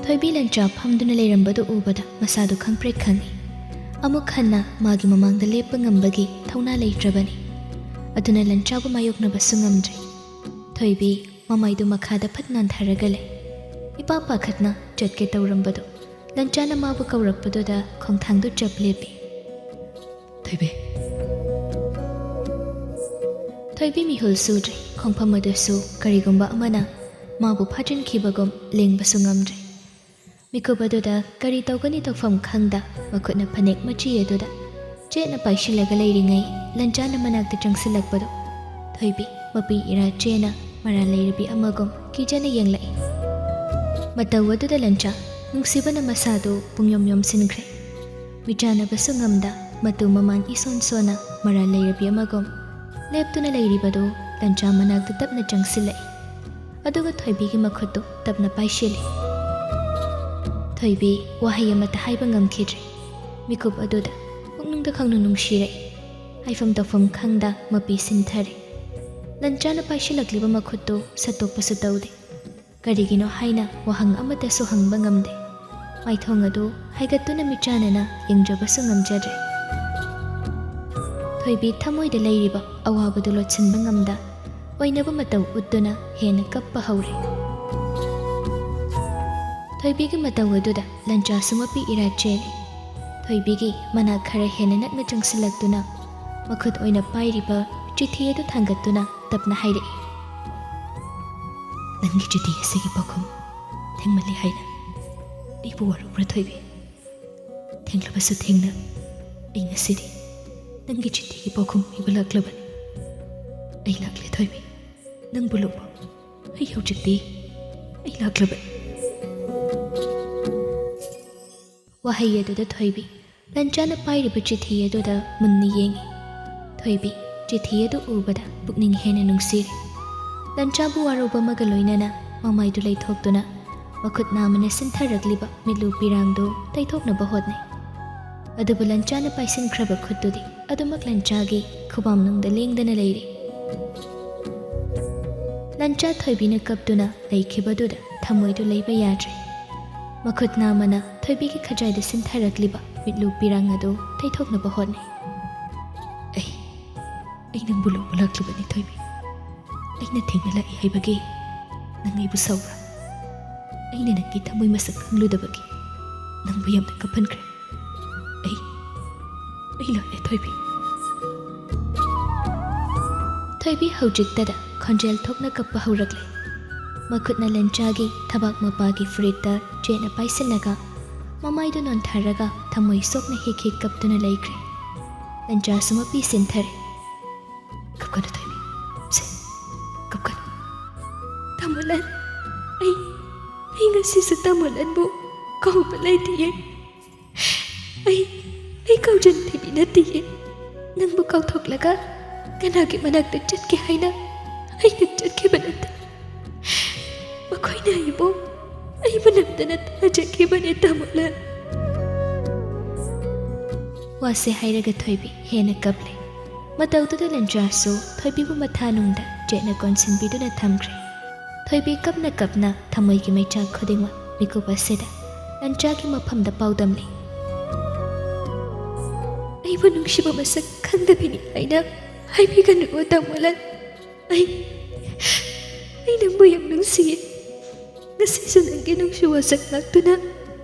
ꯊꯣꯏꯕꯤ ꯂꯟꯆꯥ ꯐꯝꯗꯨꯅ ꯂꯩꯔꯝꯕꯗꯨ ꯎꯕꯗ ꯃꯁꯥꯗꯨ ꯈꯪꯄ꯭ꯔꯦꯛ ꯈꯪꯏ꯫ ꯑꯃꯨꯛ ꯍꯟꯅ ꯃꯥꯒꯤ ꯃꯃꯥꯡꯗ ꯂꯦꯞꯄ ꯉꯝꯕꯒꯤ ꯊꯧꯅꯥ ꯂꯩꯇ꯭ꯔꯕꯅꯤ꯫ ꯑꯗꯨꯅ ꯂꯟꯆꯥꯕꯨ ꯃꯥꯌꯣꯛꯅꯕꯁꯨ ꯉꯝꯗ꯭ꯔꯦ꯫ ꯊꯣꯏꯕꯤ ꯃꯃꯥꯏꯗꯨ ꯃꯈꯥꯗ ꯐꯠ ꯅꯥꯟꯊꯔꯒ ꯂꯩ꯫ ꯏꯄꯥ ꯄꯥꯈꯠꯅ ꯆꯠꯀꯦ ꯇꯧꯔꯝꯕꯗꯨ ꯂꯟꯆꯥꯅ ꯃꯥꯕꯨ ꯀꯧꯔꯛꯄꯗꯨꯗ ꯈꯣꯡꯊꯥꯡꯗꯨ ꯆꯞ ꯂꯦꯞꯄꯤ꯫ ꯊꯣꯏꯕꯤ ꯊꯣꯏꯕꯤ ꯃꯤꯍꯨꯜ ꯁꯨꯗ꯭ꯔꯦ꯫ ꯈꯣꯡꯐꯝ ꯑꯗꯨꯁꯨ ꯀꯔꯤꯒꯨꯝꯕ ꯑꯃꯅ ꯃꯥꯕꯨ ꯐꯥꯖꯤꯟꯈꯤꯕꯒꯨꯝ ꯂꯦꯡꯕꯁꯨ ꯉꯝꯗ꯭ꯔꯦ꯫ ꯃꯤꯀꯨꯞ ꯑꯗꯨꯗ ꯀꯔꯤ ꯇꯧꯒꯅꯤ ꯇꯧꯐꯝ ꯈꯪꯗ ꯃꯈꯨꯠꯅ ꯐꯅꯦꯛ ꯃꯆꯤ ꯑꯗꯨꯗ ꯆꯦꯠꯅ ꯄꯥꯏꯁꯤꯜꯂꯒ ꯂꯩꯔꯤꯉꯩ ꯂꯟꯆꯥꯅ ꯃꯅꯥꯛꯇ ꯆꯪꯁꯤꯜꯂꯛꯄꯗꯨ ꯊꯣꯏꯕꯤ ꯃꯄꯤ ꯏꯔꯥ ꯆꯦꯅ ꯃꯔꯥꯜ ꯂꯩꯔꯕꯤ ꯑꯃꯒꯨꯝ ꯀꯤꯖꯅ ꯌꯦꯡꯂꯛꯏ꯫ ꯃꯇꯧ ꯑꯗꯨꯗ ꯂꯟꯆꯥ ꯅꯨꯡꯁꯤꯕꯅ ꯃꯁꯥꯗꯨ ꯄꯨꯡꯌꯣꯝ ꯌꯣꯝꯁꯤꯟꯈ꯭ꯔꯦ꯫ ꯃꯤꯆꯥꯟꯅꯕꯁꯨ ꯉꯝꯗ ꯃꯇꯨ ꯃꯃꯥꯟ ꯏꯁꯣꯟ ꯁꯣꯟꯅ ꯃꯔꯥꯜ ꯂꯩꯔꯕꯤ ꯑꯃꯒꯨꯝ ꯂꯦꯞꯇꯨꯅ ꯂꯩꯔꯤꯕꯗꯨ ꯂꯟꯆꯥ ꯃꯅꯥꯛꯇ ꯇꯞꯅ ꯆꯪꯁꯤꯜꯂꯛꯏ꯫ ꯑꯗꯨꯒ ꯊꯣꯏꯕꯤꯒꯤ ꯃꯈꯨꯠꯇꯨ ꯇꯞꯅ パꯏꯁꯤꯜꯂꯤ꯫ ꯊꯣꯏꯕꯤ ꯋꯥꯍꯩ ꯑꯃꯠꯇ ꯍꯥꯏꯕ ꯉꯝꯈꯤꯗ꯭ꯔꯦ꯫ ꯃꯤꯀꯨꯞ ꯑꯗꯨꯗ ꯄꯨꯛꯅꯤꯡꯗ ꯈꯪꯅ ꯅꯨꯡꯁꯤꯔꯛꯏ꯫ ꯍꯥꯏꯐꯝ ꯇꯧꯐꯝ ꯈꯪꯗ ꯃꯄꯤ ꯁꯤꯟꯊꯔꯦ꯫ ꯂꯟꯆꯥꯅ ꯄꯥꯏꯁꯤꯜꯂꯛꯂꯤꯕ ꯃꯈꯨꯠꯇꯨ ꯁꯠꯇꯣꯛꯄꯁꯨ ꯇꯧꯗꯦ꯫ ꯀꯔꯤꯒꯤꯅꯣ ꯍꯥꯏꯅ ꯋꯥꯍꯪ ꯑꯃꯠꯇꯁꯨ ꯍꯪꯕ ꯉꯝꯗꯦ꯫ ꯃꯥꯏꯊꯣꯡ ꯑꯗꯨ ꯍꯥꯏꯒꯠꯇꯨꯅ ꯃꯤꯆꯥꯟꯅꯅ ꯌꯦꯡꯖꯕꯁꯨ ꯉꯝꯖꯗ꯭ꯔꯦ꯫ ꯊꯣꯏꯕꯤ ꯊꯃꯣꯏꯗ ꯂꯩꯔꯤꯕ ꯑꯋꯥꯕꯗꯨ ꯂꯣꯠꯁꯤꯟꯕ ꯉꯝꯗ ꯑꯣꯏꯅꯕ ꯃꯇꯧ ꯎꯠꯇꯨꯅ ꯍꯦꯟꯅ ꯀꯞꯄ ꯍꯧꯔꯦ꯫ ꯊꯣꯏꯕꯤꯒꯤ ꯃꯇꯧ ꯑꯗꯨꯗ ꯂꯟꯆꯥꯁꯨ ꯃꯄꯤ ꯏꯔꯥ ꯆꯦꯜꯂꯤ꯫ ꯊꯣꯏꯕꯤꯒꯤ ꯃꯅꯥꯛ ꯈꯔ ꯍꯦꯟꯅ ꯅꯛꯅ ꯆꯪꯁꯤꯜꯂꯛꯇꯨꯅ ꯃꯈꯨꯠ ꯑꯣꯏꯅ ꯄꯥꯏꯔꯤꯕ ꯆꯤꯊꯤ ꯑꯗꯨ ꯊꯥꯡꯒꯠꯇꯨꯅ ꯇꯞꯅ ꯍꯥꯏꯔꯛꯏ꯫ ꯅꯪꯒꯤ ꯆꯤꯊꯤ ꯑꯁꯤꯒꯤ ꯄꯥꯎꯈꯨꯝ ꯊꯦꯡꯃꯜꯂꯤ ꯍꯥꯏꯅ ꯑꯩꯕꯨ ꯋꯥꯔꯧꯕ꯭ꯔꯥ ꯊꯣꯏꯕꯤ? ꯊꯦꯡꯂꯕꯁꯨ ꯊꯦꯡꯅ ꯑꯩ ꯉꯁꯤꯗꯤ ꯅꯪꯒꯤ ꯆꯤꯊꯤꯒꯤ ꯄꯥꯎꯈꯨꯝ ꯏꯕ ꯂꯥꯛꯂꯕꯅꯤ꯫ ꯑꯩ ꯂꯥꯛꯂꯦ ꯊꯣꯏꯕꯤ, ꯅꯪꯕꯨ ꯂꯧꯕ ꯑꯩ ꯍꯧꯖꯤꯛꯇꯤ ꯑꯩ ꯂꯥꯛꯂꯕꯅꯤ꯫ ꯋꯥꯍꯩ ꯑꯗꯨꯗ ꯊꯣꯏꯕꯤ ꯂꯟꯆꯥꯅ ꯄꯥꯏꯔꯤꯕ ꯆꯤꯊꯤ ꯑꯗꯨꯗ ꯃꯨꯟꯅ ꯌꯦꯡꯉꯤ꯫ ꯊꯣꯏꯕꯤ ꯆꯤꯊꯤ ꯑꯗꯨ ꯎꯕꯗ ꯄꯨꯛꯅꯤꯡ ꯍꯦꯟꯅ ꯅꯨꯡꯁꯤꯔꯦ꯫ ꯂꯟꯆꯥꯕꯨ ꯋꯥꯔꯧꯕ ꯑꯃꯒ ꯂꯣꯏꯅꯅ ꯃꯃꯥꯏꯗꯨ ꯂꯩꯊꯣꯛꯇꯨꯅ ꯃꯈꯨꯠ ꯅꯥꯝꯃꯅ ꯁꯤꯟꯊꯔꯛꯂꯤꯕ ꯃꯤꯠꯂꯨ ꯄꯤꯔꯥꯡꯗꯨ ꯇꯩꯊꯣꯛꯅꯕ ꯍꯣꯠꯅꯩ꯫ ꯑꯗꯨꯕꯨ ꯂꯟꯆꯥꯅ ꯄꯥꯏꯁꯤꯟꯈ꯭ꯔꯕ ꯈꯨꯠꯇꯨꯗꯤ ꯑꯗꯨꯃꯛ ꯂꯟꯆꯥꯒꯤ ꯈꯨꯕꯥꯝꯅꯨꯡꯗ ꯂꯦꯡꯗꯅ ꯂꯩꯔꯤ꯫ ꯂꯟꯆꯥ ꯊꯣꯏꯕꯤꯅ ꯀꯞꯇꯨꯅ ꯂꯩꯈꯤꯕꯗꯨꯗ ꯊꯃꯣꯏꯗꯨ ꯂꯩꯕ ꯌꯥꯗ꯭ꯔꯦ꯫ ꯃꯈꯨꯠ ꯅꯥꯝꯃꯅ ꯊꯣꯏꯕꯤꯒꯤ ꯈꯖꯥꯏꯗ ꯁꯤꯟꯊꯔꯛꯂꯤꯕ ꯃꯤꯠꯂꯨ ꯄꯤꯔꯥꯡ ꯑꯗꯨ ꯇꯩꯊꯣꯛꯅꯕ ꯍꯣꯠꯅꯩ꯫ ꯑꯩ ꯅꯪꯕꯨ ꯂꯧꯕ ꯂꯥꯛꯂꯕꯅꯤ ꯊꯣꯏꯕꯤ꯫ ꯑꯩꯅ ꯊꯦꯡꯅ ꯂꯥꯛꯏ ꯍꯥꯏꯕꯒꯤ ꯅꯪ ꯑꯩꯕꯨ ꯁꯥꯎꯕ꯭ꯔꯥ? ꯑꯩꯅ ꯅꯪꯒꯤ ꯊꯃꯣꯏ ꯃꯁꯛ ꯈꯪꯂꯨꯗꯕꯒꯤ ꯅꯪꯕꯨ ꯌꯥꯝꯅ ꯀꯞꯍꯟꯈ꯭ꯔꯦ꯫ ꯑꯩ ꯂꯥꯛꯂꯦ ꯊꯣꯏꯕꯤ꯫ ꯊꯣꯏꯕꯤ ꯍꯧꯖꯤꯛꯇꯗ ꯈꯣꯟꯖꯦꯜ ꯊꯣꯛꯅ ꯀꯞꯄ ꯍꯧꯔꯛꯂꯦ꯫ ꯃꯈꯨꯠꯅ ꯂꯟꯆꯥꯒꯤ ꯊꯕꯥꯛ ꯃꯄꯥꯒꯤ ꯐꯨꯔꯤꯠꯇ ꯆꯦꯠꯅ ꯄꯥꯏꯁꯤꯜꯂꯒ ꯃꯃꯥꯏꯗꯨ ꯅꯣꯟꯊꯔꯒ ꯊꯃꯣꯏ ꯁꯣꯛꯅ ꯍꯤꯛ ꯍꯤꯛ ꯀꯞꯇꯨꯅ ꯂꯩꯈ꯭ꯔꯦ꯫ ꯂꯟꯆꯥꯁꯨ ꯃꯄꯤ ꯁꯤꯟꯊꯔꯦ꯫ ꯀꯞꯀꯅꯨ ꯊꯣꯏꯕꯤ, ꯁꯦ ꯀꯞꯀꯅꯨ꯫ ꯇꯥꯃꯣꯂꯟ, ꯑꯩ ꯉꯁꯤꯁꯨ ꯇꯥꯃꯣꯂꯟꯕꯨ ꯀꯧꯕ ꯂꯩꯇꯤꯌꯦ꯫ ꯑꯩ ꯀꯧꯖꯟ ꯊꯤꯕꯤ ꯅꯠꯇꯤꯌꯦ꯫ ꯅꯪꯕꯨ ꯀꯧꯊꯣꯛꯂꯒ ꯀꯅꯥꯒꯤ ꯃꯅꯥꯛꯇ ꯆꯠꯀꯦ ꯍꯥꯏꯅ ꯑꯩꯅ ꯆꯠꯈꯤꯕ ꯅꯠꯇꯦ꯫ ꯃꯈꯣꯏꯅ ꯑꯩꯕꯨ ꯅꯝꯗꯅ ꯊꯥꯖꯈꯤꯕꯅꯦ ꯇꯥꯃꯣꯂꯟ꯫ ꯋꯥꯁꯦ ꯍꯥꯏꯔꯒ ꯊꯣꯏꯕꯤ ꯍꯦꯟꯅ ꯀꯞꯂꯦ꯫ ꯃꯇꯧꯗꯨꯗ ꯂꯟꯆꯥꯁꯨ ꯊꯣꯏꯕꯤꯕꯨ ꯃꯊꯥꯅꯨꯡꯗ ꯆꯦꯠꯅ ꯀꯣꯟꯁꯤꯟꯕꯤꯗꯨꯅ ꯊꯝꯈ꯭ꯔꯦ꯫ ꯊꯣꯏꯕꯤ ꯀꯞꯅ ꯀꯞꯅ ꯊꯃꯣꯏꯒꯤ ꯃꯩꯆꯥꯛ ꯈꯨꯗꯤꯡꯃꯛ ꯃꯤꯀꯨꯞ ꯑꯁꯤꯗ ꯂꯟꯆꯥꯒꯤ ꯃꯐꯝꯗ ꯄꯥꯎꯗꯝꯂꯤ꯫ ꯑꯩꯕꯨ ꯅꯨꯡꯁꯤꯕ ꯃꯁꯛ ꯈꯪꯗꯕꯤꯅꯤ ꯍꯥꯏꯅ ꯍꯥꯏꯕꯤꯒꯅꯨ ꯇꯥꯃꯣꯂꯟ꯫ ꯑꯩ ꯅꯪꯕꯨ ꯌꯥꯝ ꯅꯨꯡꯁꯤꯌꯦ꯫ ꯉꯁꯤꯁꯨ ꯅꯪꯒꯤ ꯅꯨꯡꯁꯤ ꯋꯥꯁꯛ ꯂꯥꯛꯇꯨꯅ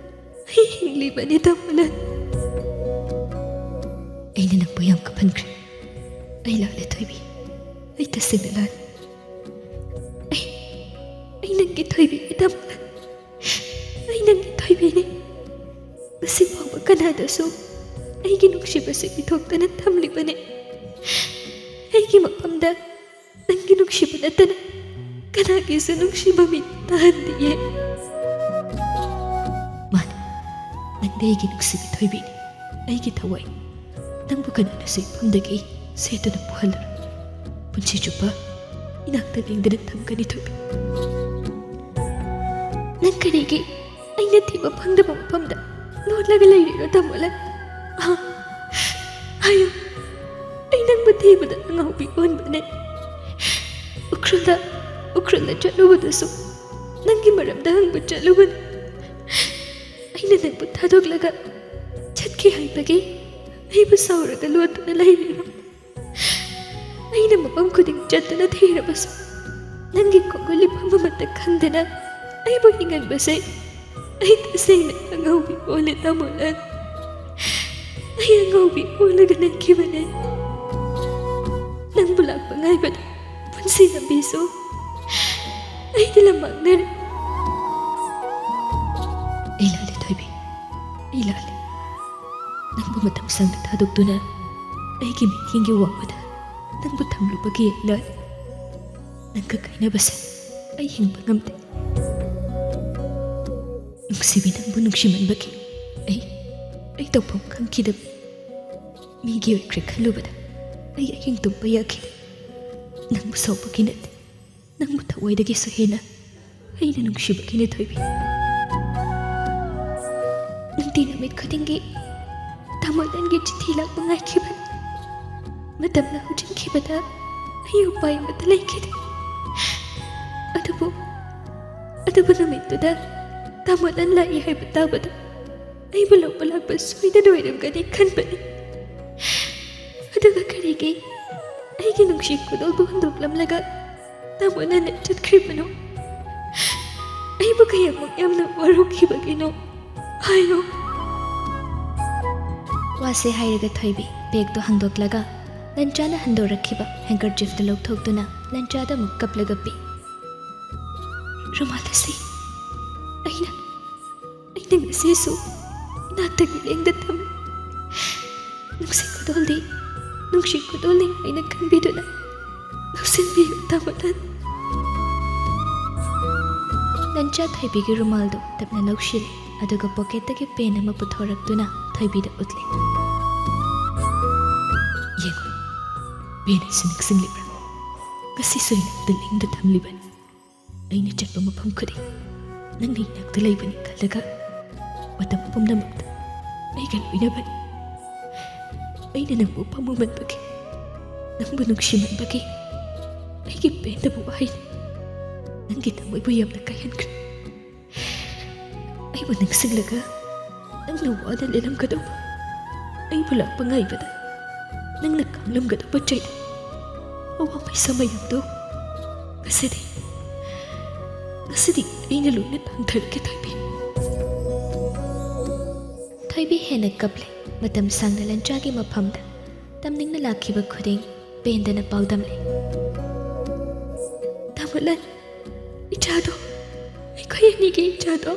ꯑꯩ ꯍꯤꯡꯂꯤꯕꯅꯤ ꯇꯥꯃꯣꯂꯟ꯫ ꯑꯩꯅ ꯅꯪꯕꯨ ꯌꯥꯝ ꯀꯞꯍꯟꯈ꯭ꯔꯦ꯫ ꯑꯩ ꯂꯥꯛꯂꯦ ꯊꯣꯏꯕꯤ, ꯑꯩ ꯇꯁꯦꯡꯅ ꯂꯥꯜꯂꯦ꯫ ꯑꯩ ꯅꯪꯒꯤ ꯊꯣꯏꯕꯤꯅꯤ ꯇꯥꯃꯣꯂꯟ꯫ ꯑꯩ ꯅꯪꯒꯤ ꯊꯣꯏꯕꯤꯅꯤ꯫ ꯉꯁꯤ ꯐꯥꯎꯕ ꯀꯅꯥꯗꯁꯨ ꯑꯩꯒꯤ ꯅꯨꯡꯁꯤꯕꯁꯤ ꯄꯤꯊꯣꯛꯇꯅ ꯊꯝꯂꯤꯕꯅꯤ꯫ ꯑꯩꯒꯤ ꯃꯐꯝꯗ ꯅꯪꯒꯤ ꯅꯨꯡꯁꯤꯕ ꯅꯠꯇꯅ ꯀꯅꯥꯒꯤꯁꯨ ꯅꯨꯡꯁꯤꯕ ꯃꯤꯠ ꯇꯥꯍꯟꯗꯤꯌꯦ꯫ ꯃꯥꯅꯤ, ꯅꯪꯗꯤ ꯑꯩꯒꯤ ꯅꯨꯡꯁꯤꯕꯤ ꯊꯣꯏꯕꯤꯅꯤ꯫ ꯑꯩꯒꯤ ꯊꯋꯥꯏ ꯅꯪꯕꯨ ꯀꯅꯥꯅꯁꯨ ꯏꯐꯝꯗꯒꯤ ꯁꯦꯠꯇꯨꯅ ꯄꯨꯍꯜꯂꯔꯣꯏ꯫ ꯄꯨꯟꯁꯤ ꯆꯨꯞꯄ ꯏꯅꯥꯛꯇ ꯂꯦꯡꯗꯅ ꯊꯝꯒꯅꯤ ꯊꯣꯏꯕꯤ꯫ ꯅꯪ ꯀꯔꯤꯒꯤ ꯑꯩꯅ ꯊꯤꯕ ꯐꯪꯗꯕ ꯃꯐꯝꯗ ꯂꯣꯠꯂꯒ ꯂꯩꯔꯤꯔꯣ ꯇꯥꯃꯣꯂꯟ? ꯍꯥꯏꯌꯨ, ꯑꯩ ꯅꯪꯕు ꯊꯤꯕꯗ ꯑꯉꯥꯎꯕꯤ ꯑꯣꯟꯕꯅꯦ꯫ ꯎꯈ꯭ꯔꯨꯜꯗ ꯆꯠꯂꯨꯕꯗꯁꯨ ꯅꯪꯒꯤ ꯃꯔꯝꯗ ꯍꯪꯕ ꯆꯠꯂꯨꯕꯅꯤ꯫ ꯑꯩꯅ ꯅꯪꯕꯨ ꯊꯥꯗꯣꯛꯂꯒ ꯆꯠꯀꯦ ꯍꯥꯏꯕꯒꯤ ꯑꯩꯕꯨ ꯁꯥꯎꯔꯒ ꯂꯣꯠꯇꯨꯅ ꯂꯩꯔꯤꯔꯣ? ꯑꯩꯅ ꯃꯐꯝ ꯈꯨꯗꯤꯡ ꯆꯠꯇꯨꯅ ꯊꯤꯔꯕꯁꯨ ꯅꯪꯒꯤ ꯀꯣꯛꯒꯨꯂꯤꯐꯝ ꯑꯃꯠꯇ ꯈꯪꯗꯅ ꯑꯩꯕꯨ ꯍꯤꯡꯍꯟꯕꯁꯦ ꯑꯩ ꯇꯁꯦꯡꯅ ꯑꯉꯥꯎꯕꯤ ꯑꯣꯜꯂꯦ ꯇꯥꯃꯣꯂꯟ. ꯑꯩ ꯑꯉꯥꯎꯕꯤ ꯑꯣꯜꯂꯒ ꯂꯩꯈꯤꯕꯅꯦ. ꯅꯪꯕꯨ ꯂꯥꯛꯄ ꯉꯥꯏꯕꯗ ꯄꯨꯟꯁꯤ ꯂꯝꯕꯤꯁꯨ ꯑꯩꯗꯤ ꯂꯝꯃꯥꯡꯅꯔꯦ. ꯑꯩ ꯂꯥꯜꯂꯦ ꯊꯣꯏꯕꯤ, ꯑꯩ ꯂꯥꯜꯂꯦ. ꯅꯪꯕꯨ ꯃꯇꯝ ꯁꯥꯡꯅ ꯊꯥꯗꯣꯛꯇꯨꯅ ꯑꯩꯒꯤ ꯃꯤꯠꯌꯦꯡꯒꯤ ꯋꯥꯡꯃꯗ ꯅꯪꯕꯨ ꯊꯝꯂꯨꯕꯒꯤ ꯑꯩ ꯂꯥꯜꯂꯦ. ꯅꯪꯒ ꯀꯥꯏꯅꯕꯁꯦ ꯑꯩ ꯍꯤꯡꯕ ꯉꯝꯗꯦ. ꯅꯨꯡꯁꯤꯕꯤ, ꯅꯪꯕꯨ ꯅꯨꯡꯁꯤꯃꯟꯕꯒꯤ ꯑꯩ ꯇꯧꯐꯝ ꯈꯪꯈꯤꯗꯕ. ꯃꯤꯒꯤ ꯑꯣꯏꯈ꯭ꯔꯦ ꯈꯜꯂꯨꯕꯗ ꯑꯩ ꯑꯍꯤꯡ ꯇꯨꯝꯕ ꯌꯥꯈꯤ. ꯅꯪꯕꯨ ꯁꯥꯎꯕꯒꯤ ꯅꯠꯇꯦ, ꯅꯪꯕꯨ ꯊꯋꯥꯏꯗꯒꯤꯁꯨ ꯍꯦꯟꯅ ꯑꯩꯅ ꯅꯨꯡꯁꯤꯕꯒꯤꯅꯦ ꯊꯣꯏꯕꯤ. ꯅꯨꯡꯇꯤ ꯅꯨꯃꯤꯠ ꯈꯨꯗꯤꯡꯒꯤ ꯇꯥꯃꯣꯂꯟꯒꯤ ꯆꯤꯊꯤ ꯂꯥꯛꯄ ꯉꯥꯏꯈꯤꯕꯅꯤ. ꯃꯇꯝꯅ ꯍꯧꯖꯤꯟꯈꯤꯕꯗ ꯑꯩ ꯎꯄꯥꯏ ꯑꯃꯠꯇ ꯂꯩꯈꯤꯗꯦ. ꯑꯗꯨꯕꯨ ꯅꯨꯃꯤꯠꯇꯨꯗ ꯇꯥꯃꯣꯂꯟ ꯂꯥꯛꯏ ꯍꯥꯏꯕ ꯇꯥꯕꯗ ꯑꯩꯕꯨ ꯂꯧꯕ ꯂꯥꯛꯄ ꯁꯣꯏꯗꯅ ꯑꯣꯏꯔꯝꯒꯅꯤ ꯈꯟꯕꯅꯤ. ꯑꯗꯨꯒ ꯀꯔꯤꯒꯤ ꯑꯩꯒꯤ ꯅꯨꯡꯁꯤ ꯈꯨꯗꯣꯜꯕꯨ ꯍꯨꯟꯗꯣꯛꯂꯝꯂꯒ ꯇꯥꯃꯣꯂꯟꯅ ꯆꯠꯈ꯭ꯔꯤꯕꯅꯣ? ꯑꯩꯕꯨ ꯀꯌꯥꯃꯨꯛ ꯌꯥꯝꯅ ꯋꯥꯔꯧꯈꯤꯕꯒꯤꯅꯣ ꯍꯥꯏꯌꯣ. ꯋꯥꯁꯦ ꯍꯥꯏꯔꯒ ꯊꯣꯏꯕꯤ ꯕꯦꯒꯇꯣ ꯍꯥꯡꯗꯣꯛꯂꯒ ꯂꯟꯆꯥꯅ ꯍꯟꯗꯣꯔꯛꯈꯤꯕ ꯍꯦꯡꯀꯔꯆꯤꯐꯇꯨ ꯂꯧꯊꯣꯛꯇꯨꯅ ꯂꯟꯆꯥꯗ ꯑꯃꯨꯛ ꯀꯞꯂꯒ ꯄꯤ. ꯔꯨꯃꯥꯜ ꯑꯁꯤ ꯑꯩꯅ ꯉꯁꯤꯁꯨ ꯏꯅꯥꯛꯇꯒꯤ ꯂꯦꯡꯗ ꯊꯝꯃꯤ. ꯅꯨꯡꯁꯤ ꯈꯨꯗꯣꯜꯅꯤ ꯍꯥꯏꯅ ꯈꯟꯕꯤꯗꯨꯅ ꯂꯧꯁꯤꯟꯕꯤꯌꯨ ꯇꯥꯃꯣꯂꯟ. ꯂꯟꯆꯥ ꯊꯣꯏꯕꯤꯒꯤ ꯔꯨꯃꯥꯜꯗꯨ ꯇꯞꯅ ꯂꯧꯁꯤꯜꯂꯤ. ꯑꯗꯨꯒ ꯄꯣꯀꯦꯠꯇꯒꯤ ꯄꯦꯟ ꯑꯃ ꯄꯨꯊꯣꯔꯛꯇꯨꯅ ꯊꯣꯏꯕꯤꯗ ꯎꯠꯂꯤ. ꯌꯦꯡꯉꯨ, ꯄꯦꯟ ꯑꯁꯤ ꯅꯛꯁꯤꯜꯂꯤꯕ꯭ꯔꯥ? ꯉꯁꯤꯁꯨ ꯏꯅꯥꯛꯇ ꯂꯦꯡꯗ ꯊꯝꯂꯤꯕꯅꯤ. ꯑꯩꯅ ꯆꯠꯄ ꯃꯐꯝ ꯈꯨꯗꯤꯡ ꯅꯪꯅ ꯏꯅꯥꯛꯇ ꯂꯩꯕꯅꯤ ꯈꯜꯂꯒ ꯃꯇꯝ ꯄꯨꯝꯅꯃꯛꯇ ꯑꯩꯒ ꯂꯣꯏꯅꯕꯅꯤ. ꯑꯩꯅ ꯅꯪꯕꯨ ꯄꯥꯝꯃꯨꯃꯟꯕꯒꯤ, ꯅꯪꯕꯨ ꯅꯨꯡꯁꯤꯃꯟꯕꯒꯤ ꯑꯩꯒꯤ ꯄꯦꯟꯗꯕ ꯋꯥꯍꯩꯅꯤ ꯅꯪꯒꯤ ꯊꯃꯣꯏꯕꯨ ꯌꯥꯝꯅ ꯀꯥꯏꯍꯟꯈ꯭ꯔꯦ. ꯑꯩꯕꯨ ꯅꯤꯡꯁꯤꯡꯂꯒ ꯅꯪꯅ ꯋꯥꯅ ꯂꯦꯜꯂꯝꯒꯗꯧꯕ, ꯑꯩꯕꯨ ꯂꯥꯛꯄ ꯉꯥꯏꯕꯗ ꯅꯪꯅ ꯀꯥꯡꯂꯝꯒꯗꯧꯕ ꯆꯩ ꯑꯋꯥꯃꯩꯁꯥ ꯃꯌꯥꯝꯗꯣ ꯉꯁꯤꯗꯤ ꯑꯩꯅ ꯂꯣꯏꯅ ꯊꯥꯡꯊꯔꯒꯦ ꯊꯣꯏꯕꯤ. ꯊꯣꯏꯕꯤ ꯍꯦꯟꯅ ꯀꯞꯂꯤ. ꯃꯇꯝ ꯁꯥꯡꯅ ꯂꯟꯆꯥꯒꯤ ꯃꯐꯝꯗ ꯇꯝꯅꯤꯡꯅ ꯂꯥꯛꯈꯤꯕ ꯈꯨꯗꯤꯡ ꯄꯦꯟꯗꯅ ꯄꯥꯎꯗꯝꯂꯤ. ꯇꯥꯃꯣꯂꯟ, ꯏꯆꯥꯗꯣ, ꯑꯩꯈꯣꯏ ꯑꯅꯤꯒꯤ ꯏꯆꯥꯗꯣ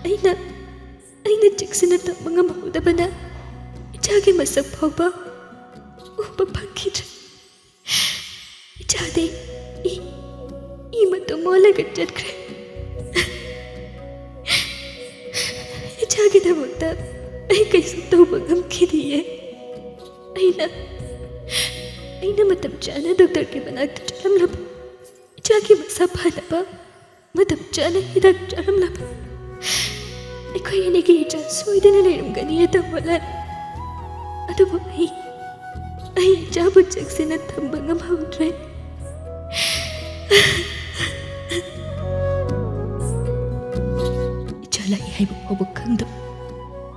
ꯑꯩꯅ ꯆꯦꯛꯁꯤꯟꯅ ꯇꯝꯕ ꯉꯝꯍꯧꯗꯕꯅ ꯏꯆꯥꯒꯤ ꯃꯁꯛ ꯐꯥꯎꯕ ꯎꯕ ꯐꯪꯈꯤꯗ꯭ꯔꯦ. ꯏꯆꯥꯗꯤ ꯏ ꯃꯇꯨꯝ ꯑꯣꯜꯂꯒ ꯆꯠꯈ꯭ꯔꯦ. ꯏꯆꯥꯒꯤꯗꯃꯛꯇ ꯑꯩ ꯀꯩꯁꯨ ꯇꯧꯕ ꯉꯝꯈꯤꯗꯤꯌꯦ. ꯑꯩꯅ ꯃꯇꯝ ꯆꯥꯅ ꯗꯣꯛꯇꯔꯒꯤ ꯃꯅꯥꯛꯇ ꯆꯠꯂꯝꯂꯕ, ꯏꯆꯥꯒꯤ ꯃꯁꯥ ꯐꯅꯕ ꯃꯇꯝ ꯆꯥꯅ ꯍꯤꯗꯥꯛ ꯆꯥꯔꯝꯂꯕ, ꯑꯩꯈꯣꯏ ꯑꯅꯤꯒꯤ ꯏꯆꯥ ꯁꯣꯏꯗꯅ ꯂꯩꯔꯝꯒꯅꯤ ꯇꯥꯃꯣꯂꯟ. ꯑꯗꯨꯕꯨ ꯑꯩ ꯏꯆꯥꯕꯨ ꯆꯦꯛꯁꯤꯟꯅ ꯊꯝꯕ ꯉꯝꯍꯧꯗ꯭ꯔꯦ. ꯏꯆꯥ ꯂꯥꯛꯏ ꯍꯥꯏꯕ ꯐꯥꯎꯕ ꯈꯪꯗꯕ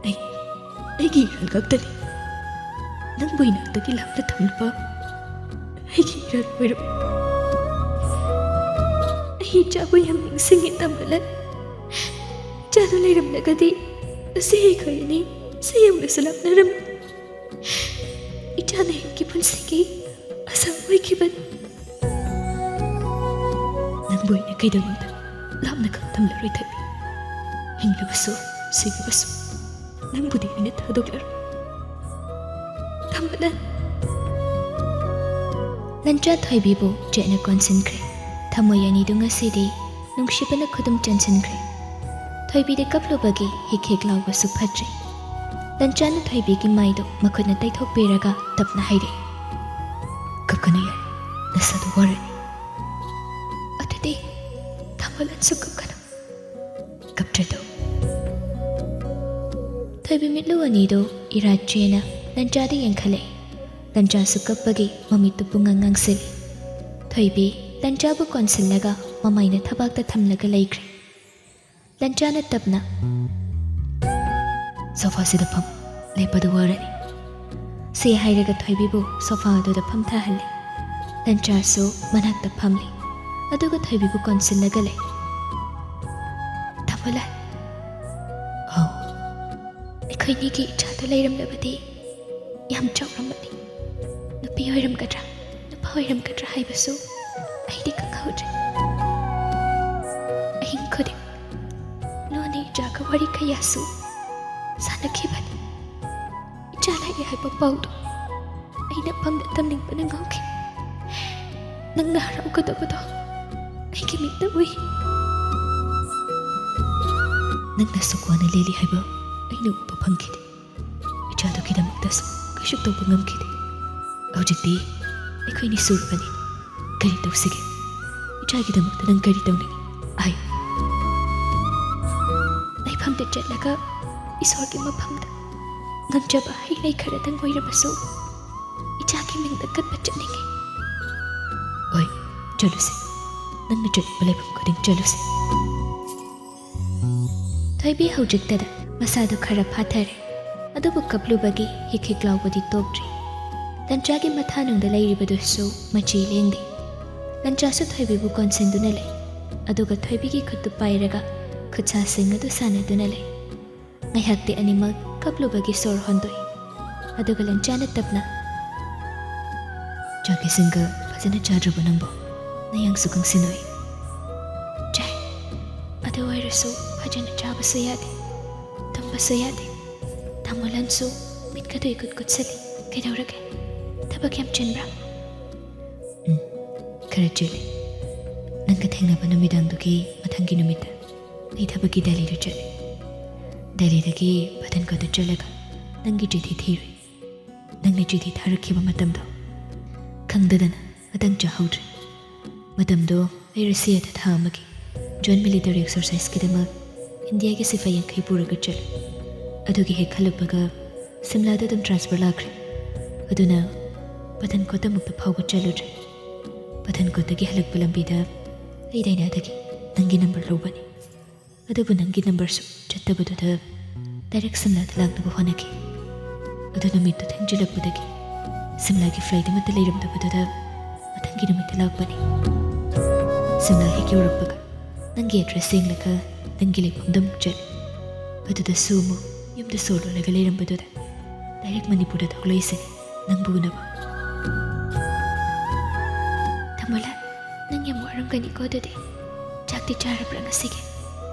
ꯑꯩꯒꯤ ꯏꯔꯥꯜ ꯉꯥꯛꯇꯅꯤ. ꯅꯪꯕꯨ ꯏꯅꯥꯛꯇꯒꯤ ꯂꯥꯞꯅ ꯊꯝꯂꯨꯕ ꯑꯩꯒꯤ ꯏꯔꯥꯜ ꯑꯣꯏꯔꯝ. ꯑꯩ ꯏꯆꯥꯕꯨ ꯌꯥꯝ ꯅꯤꯡꯁꯤꯡꯉꯤ ꯇꯥꯃꯣꯂꯟ. ꯏꯆꯥꯗꯣ ꯂꯩꯔꯝꯂꯒꯗꯤ ꯉꯁꯤ ꯑꯩꯈꯣꯏ ꯑꯅꯤ ꯁꯤ ꯌꯧꯅꯁꯨ ꯂꯥꯞꯅꯔꯝꯃꯤ. ꯏꯆꯥꯅ ꯑꯩꯒꯤ ꯄꯨꯟꯁꯤꯒꯤ ꯑꯁꯥ ꯑꯣꯏꯈꯤꯕꯅꯤ. ꯅꯪꯕꯨ ꯑꯩꯅ ꯀꯩꯗꯧꯅꯨꯡꯗ ꯂꯥꯞꯅ ꯈꯛ ꯊꯝꯂꯔꯣꯏ ꯊꯣꯏꯕꯤ. ꯍꯤꯡꯂꯕꯁꯨ ꯁꯤꯔꯕꯁꯨ ꯅꯪꯕꯨꯗꯤ ꯑꯩꯅ ꯊꯥꯗꯣꯛꯂꯔꯣꯏ. ꯇꯥꯃꯣꯂꯟ. ꯂꯟꯆꯥ ꯊꯣꯏꯕꯤꯕꯨ ꯆꯦꯠꯅ ꯀꯣꯟꯁꯤꯟꯈ꯭ꯔꯦ. ꯊꯃꯣꯏ ꯑꯅꯤꯗꯨ ꯉꯁꯤꯗꯤ ꯅꯨꯡꯁꯤꯕꯅ ꯈꯨꯗꯨꯝ ꯆꯟꯁꯤꯟꯈ꯭ꯔꯦ. ꯊꯣꯏꯕꯤꯗꯤ ꯀꯞꯂꯨꯕꯒꯤ ꯍꯤꯛ ꯍꯤꯛ ꯂꯥꯎꯕꯁꯨ ꯐꯠꯇ꯭ꯔꯦ. ꯂꯟꯆꯥꯅ ꯊꯣꯏꯕꯤꯒꯤ ꯃꯥꯏꯗꯨ ꯃꯈꯨꯠꯅ ꯇꯩꯊꯣꯛꯄꯤꯔꯒ ꯇꯞꯅ ꯍꯥꯏꯔꯛꯏ. ꯀꯞꯀꯅꯨ ꯌꯥꯔꯦ, ꯅꯁꯥꯗꯨ ꯋꯥꯔꯅꯤ. ꯑꯗꯨꯗꯤ ꯇꯥꯃꯣꯂꯟꯁꯨ ꯀꯞꯀꯅꯨ. ꯀꯞꯇ꯭ꯔꯦꯗꯣ. ꯊꯣꯏꯕꯤ ꯃꯤꯠꯂꯨ ꯑꯅꯤꯗꯨ ꯏꯔꯥꯠꯆꯦꯅ ꯂꯟꯆꯥꯗ ꯌꯦꯡꯈꯠꯂꯛꯏ. ꯂꯟꯆꯥꯁꯨ ꯀꯞꯄꯒꯤ ꯃꯃꯤꯠꯇꯨ ꯄꯨꯡꯉꯥꯡ ꯉꯥꯡꯁꯤꯜꯂꯤ. ꯊꯣꯏꯕꯤ ꯂꯟꯆꯥꯕꯨ ꯀꯣꯟꯁꯤꯜꯂꯒ ꯃꯃꯥꯏꯅ ꯊꯕꯥꯛꯇ ꯊꯝꯂꯒ ꯂꯩꯈ꯭ꯔꯦ. ꯂꯟꯆꯥꯅ ꯇꯞꯅ ꯁꯣꯐꯥꯁꯤꯗ ꯐꯝ ꯂꯦꯞꯄꯗ ꯋꯥꯔꯅꯤ ꯁꯤ ꯍꯥꯏꯔꯒ ꯊꯣꯏꯕꯤꯕꯨ ꯁꯣꯐꯥ ꯑꯗꯨꯗ ꯐꯝꯊꯍꯜꯂꯤ ꯂꯟꯆꯥꯁꯨ ꯃꯅꯥꯛꯇ ꯐꯝꯂꯤ ꯑꯗꯨꯒ ꯊꯣꯏꯕꯤꯕꯨ ꯀꯣꯟꯁꯤꯜꯂꯒ ꯂꯩ ꯇꯥꯃꯣꯂꯥ ꯑꯧ ꯑꯩꯈꯣꯏꯅꯤꯒꯤ ꯏꯆꯥꯗꯣ ꯂꯩꯔꯝꯂꯕꯗꯤ ꯌꯥꯝ ꯆꯥꯎꯔꯝꯃꯅꯤ ꯅꯨꯄꯤ ꯑꯣꯏꯔꯝꯒꯗ꯭ꯔꯥ ꯅꯨꯄꯥ ꯑꯣꯏꯔꯝꯒꯗ꯭ꯔꯥ ꯍꯥꯏꯕꯁꯨ ꯑꯩꯗꯤ ꯈꯪꯍꯧꯗ꯭ꯔꯦ ꯑꯍꯤꯡ ꯈꯨꯗꯤꯡ ꯂꯣꯟꯅ ꯏꯆꯥꯒ ꯋꯥꯔꯤ ꯀꯌꯥꯁꯨ ꯁꯥꯟꯅꯈꯤꯕꯅꯤ ꯏꯆꯥ ꯂꯩꯔꯦ ꯍꯥꯏꯕ ꯄꯥꯎꯗꯣ ꯑꯩꯅ ꯐꯝꯗ ꯇꯝꯅꯤꯡꯕꯅ ꯉꯥꯎꯈꯤ ꯅꯪꯅ ꯍꯔꯥꯎꯒꯗꯕꯗꯣ ꯑꯩꯒꯤ ꯃꯤꯠꯇ ꯎꯏ ꯅꯪꯅ ꯁꯨꯛ ꯋꯥꯅ ꯂꯦꯜꯂꯤ ꯍꯥꯏꯕ ꯑꯩꯅ ꯎꯕ ꯐꯪꯈꯤꯗꯦ ꯏꯆꯥꯗꯨꯒꯤꯗꯃꯛꯇꯁꯨ ꯀꯩꯁꯨ ꯇꯧꯕ ꯉꯝꯈꯤꯗꯦ ꯍꯧꯖꯤꯛꯇꯤ ꯑꯩꯈꯣꯏꯅꯤ ꯁꯨꯔꯕꯅꯤ ꯀꯔꯤ ꯇꯧꯁꯤꯒꯦ ꯏꯆꯥꯒꯤꯗꯃꯛꯇ ꯅꯪ ꯀꯔꯤ ꯇꯧꯅꯤꯡꯉꯤ ꯍꯥꯏꯌꯨ ꯂꯩꯐꯝꯗ ꯆꯠꯂꯒ ꯏꯁꯣꯔꯒꯤ ꯃꯐꯝꯗ ꯉꯝꯖꯕ ꯍꯩꯂꯩ ꯈꯔꯗꯪ ꯑꯣꯏꯔꯕꯁꯨ ꯏꯆꯥꯒꯤ ꯃꯤꯡꯗ ꯀꯠꯄ ꯆꯠꯅꯤꯡꯉꯤ ꯍꯣꯏ ꯆꯠꯂꯨꯁꯤ ꯅꯪꯅ ꯆꯠꯅꯤꯡꯕ ꯂꯩꯐꯝ ꯈꯨꯗꯤꯡ ꯆꯠꯂꯨꯁꯤ ꯊꯣꯏꯕꯤ ꯍꯧꯖꯤꯛꯇꯗ ꯃꯁꯥꯗꯨ ꯈꯔ ꯐꯥꯊꯔꯦ ꯑꯗꯨꯕꯨ ꯀꯞꯂꯨꯕꯒꯤ ꯍꯤꯛ ꯍꯤꯛ ꯂꯥꯎꯕꯗꯤ ꯇꯣꯛꯇ꯭ꯔꯤ ꯂꯟꯆꯥꯒꯤ ꯃꯊꯥꯅꯨꯡꯗ ꯂꯩꯔꯤꯕꯗꯨꯁꯨ ꯃꯆꯤ ꯂꯦꯡꯗꯦ ꯂꯟꯆꯥꯁꯨ ꯊꯣꯏꯕꯤꯕꯨ ꯀꯣꯟꯁꯤꯟꯗꯨꯅ ꯂꯩ ꯑꯗꯨꯒ ꯊꯣꯏꯕꯤꯒꯤ ꯈꯨꯠꯇꯨ ꯄꯥꯏꯔꯒ ꯈꯨꯠꯁꯥꯁꯤꯡ ꯑꯗꯨ ꯁꯥꯟꯅꯗꯨꯅ ꯂꯩ ꯉꯥꯏꯍꯥꯛꯇꯤ ꯑꯅꯤꯃꯛ ꯀꯞꯂꯨꯕꯒꯤ ꯁꯣꯔ ꯍꯣꯟꯗꯣꯛꯏ ꯑꯗꯨꯒ ꯂꯟꯆꯥꯅ ꯇꯞꯅ ꯆꯥꯛ ꯏꯁꯤꯡꯒ ꯐꯖꯅ ꯆꯥꯗ꯭ꯔꯕ ꯅꯪꯕꯣ ꯅꯌꯥꯡꯁꯨ ꯀꯪꯁꯤꯟꯅꯣꯏ ꯆꯥꯏ ꯑꯗꯨ ꯑꯣꯏꯔꯁꯨ ꯐꯖꯅ ꯆꯥꯕꯁꯨ ꯌꯥꯗꯦ ꯇꯨꯝꯕꯁꯨ ꯌꯥꯗꯦ ꯇꯥꯃꯣꯂꯟꯁꯨ ꯃꯤꯠꯀꯗꯨ ꯏꯀꯨꯠ ꯀꯨꯠꯁꯤꯜꯂꯤ ꯀꯩꯗꯧꯔꯒꯦ ꯊꯕꯛ ꯌꯥꯝ ꯆꯤꯟꯕ꯭ꯔꯥ ꯈꯔ ꯆꯤꯜꯂꯤ ꯅꯪꯒ ꯊꯦꯡꯅꯕ ꯅꯨꯃꯤꯗꯥꯡꯗꯨꯒꯤ ꯃꯊꯪꯒꯤ ꯅꯨꯃꯤꯠꯇ ꯑꯩ ꯊꯕꯛꯀꯤ ꯗꯦꯜꯂꯤꯗ ꯆꯠꯂꯤ ꯗꯦꯜꯂꯤꯗꯒꯤ ꯄꯊꯟꯀꯣꯠꯇ ꯆꯠꯂꯒ ꯅꯪꯒꯤ ꯆꯤꯊꯤ ꯊꯤꯔꯨꯏ ꯅꯪꯅ ꯆꯤꯊꯤ ꯊꯥꯔꯛꯈꯤꯕ ꯃꯇꯝꯗꯣ ꯈꯪꯗꯗꯅ ꯃꯇꯝ ꯆꯥꯍꯧꯗ꯭ꯔꯦ ꯃꯇꯝꯗꯣ ꯑꯩ ꯔꯁꯤꯌꯥꯗ ꯊꯥ ꯑꯃꯒꯤ ꯖꯣꯏꯟ ꯃꯤꯂꯤꯇꯔꯤ ꯑꯦꯛꯁꯔꯁꯥꯏꯁꯀꯤꯗꯃꯛ ꯏꯟꯗꯤꯌꯥꯒꯤ ꯁꯤꯐꯥꯏ 50 ꯄꯨꯔꯒ ꯆꯠꯂꯤ ꯑꯗꯨꯒꯤ ꯍꯦꯛ ꯍꯜꯂꯛꯄꯒ ꯁꯤꯝꯂꯥꯗ ꯑꯗꯨꯝ ꯇ꯭ꯔꯥꯟꯁꯐꯔ ꯂꯥꯛꯈ꯭ꯔꯦ ꯑꯗꯨꯅ ꯄꯊꯟꯀꯣꯠꯇ ꯑꯃꯨꯛꯇ ꯐꯥꯎꯕ ꯆꯠꯂꯨꯗ꯭ꯔꯦ ꯄꯊꯟꯀꯣꯠꯇꯒꯤ ꯍꯜꯂꯛꯄ ꯂꯝꯕꯤꯗ ꯑꯩ ꯗꯥꯏꯅꯥꯗꯒꯤ ꯅꯪꯒꯤ ꯅꯝꯕꯔ ꯂꯧꯕꯅꯤ ꯑꯗꯨꯕꯨ ꯅꯪꯒꯤ ꯅꯝꯕꯔꯁꯨ ꯆꯠꯇꯕꯗꯨꯗ ꯗꯥꯏꯔꯦꯛ ꯁꯤꯝꯂꯥꯗ ꯂꯥꯛꯅꯕ ꯍꯣꯠꯅꯈꯤ ꯑꯗꯨ ꯅꯨꯃꯤꯠꯇꯨ ꯊꯦꯡꯖꯤꯜꯂꯛꯄꯗꯒꯤ ꯁꯤꯝꯂꯥꯒꯤ ꯐ꯭ꯂꯥꯏꯠ ꯑꯃꯠꯇ ꯂꯩꯔꯝꯗꯕꯗꯨꯗ ꯃꯊꯪꯒꯤ ꯅꯨꯃꯤꯠꯇ ꯂꯥꯛꯄꯅꯤ ꯁꯤꯝꯂꯥ ꯍꯦꯛ ꯌꯧꯔꯛꯄꯒ ꯅꯪꯒꯤ ꯑꯦꯗ꯭ꯔꯦꯁ ꯌꯦꯡꯂꯒ ꯅꯪꯒꯤ ꯂꯩꯐꯝꯗ ꯑꯃꯨꯛ ꯆꯠꯂꯤ ꯑꯗꯨꯗꯁꯨ ꯑꯃꯨꯛ ꯌꯨꯝꯗ ꯁꯣ ꯂꯣꯜꯂꯒ ꯂꯩꯔꯝꯕꯗꯨꯗ ꯗꯥꯏꯔꯦꯛ ꯃꯅꯤꯄꯨꯔꯗ ꯊꯣꯛꯂꯛꯏꯁꯤꯅꯤ ꯅꯪꯕꯨ ꯎꯅꯕ ꯇꯥꯃꯣꯂꯥ ꯅꯪ ꯌꯥꯝ ꯋꯥꯔꯝꯒꯅꯤꯀꯣ ꯑꯗꯨꯗꯤ ꯆꯥꯛꯇꯤ ꯆꯥꯔꯕ꯭ꯔꯥ ꯉꯁꯤꯒꯤ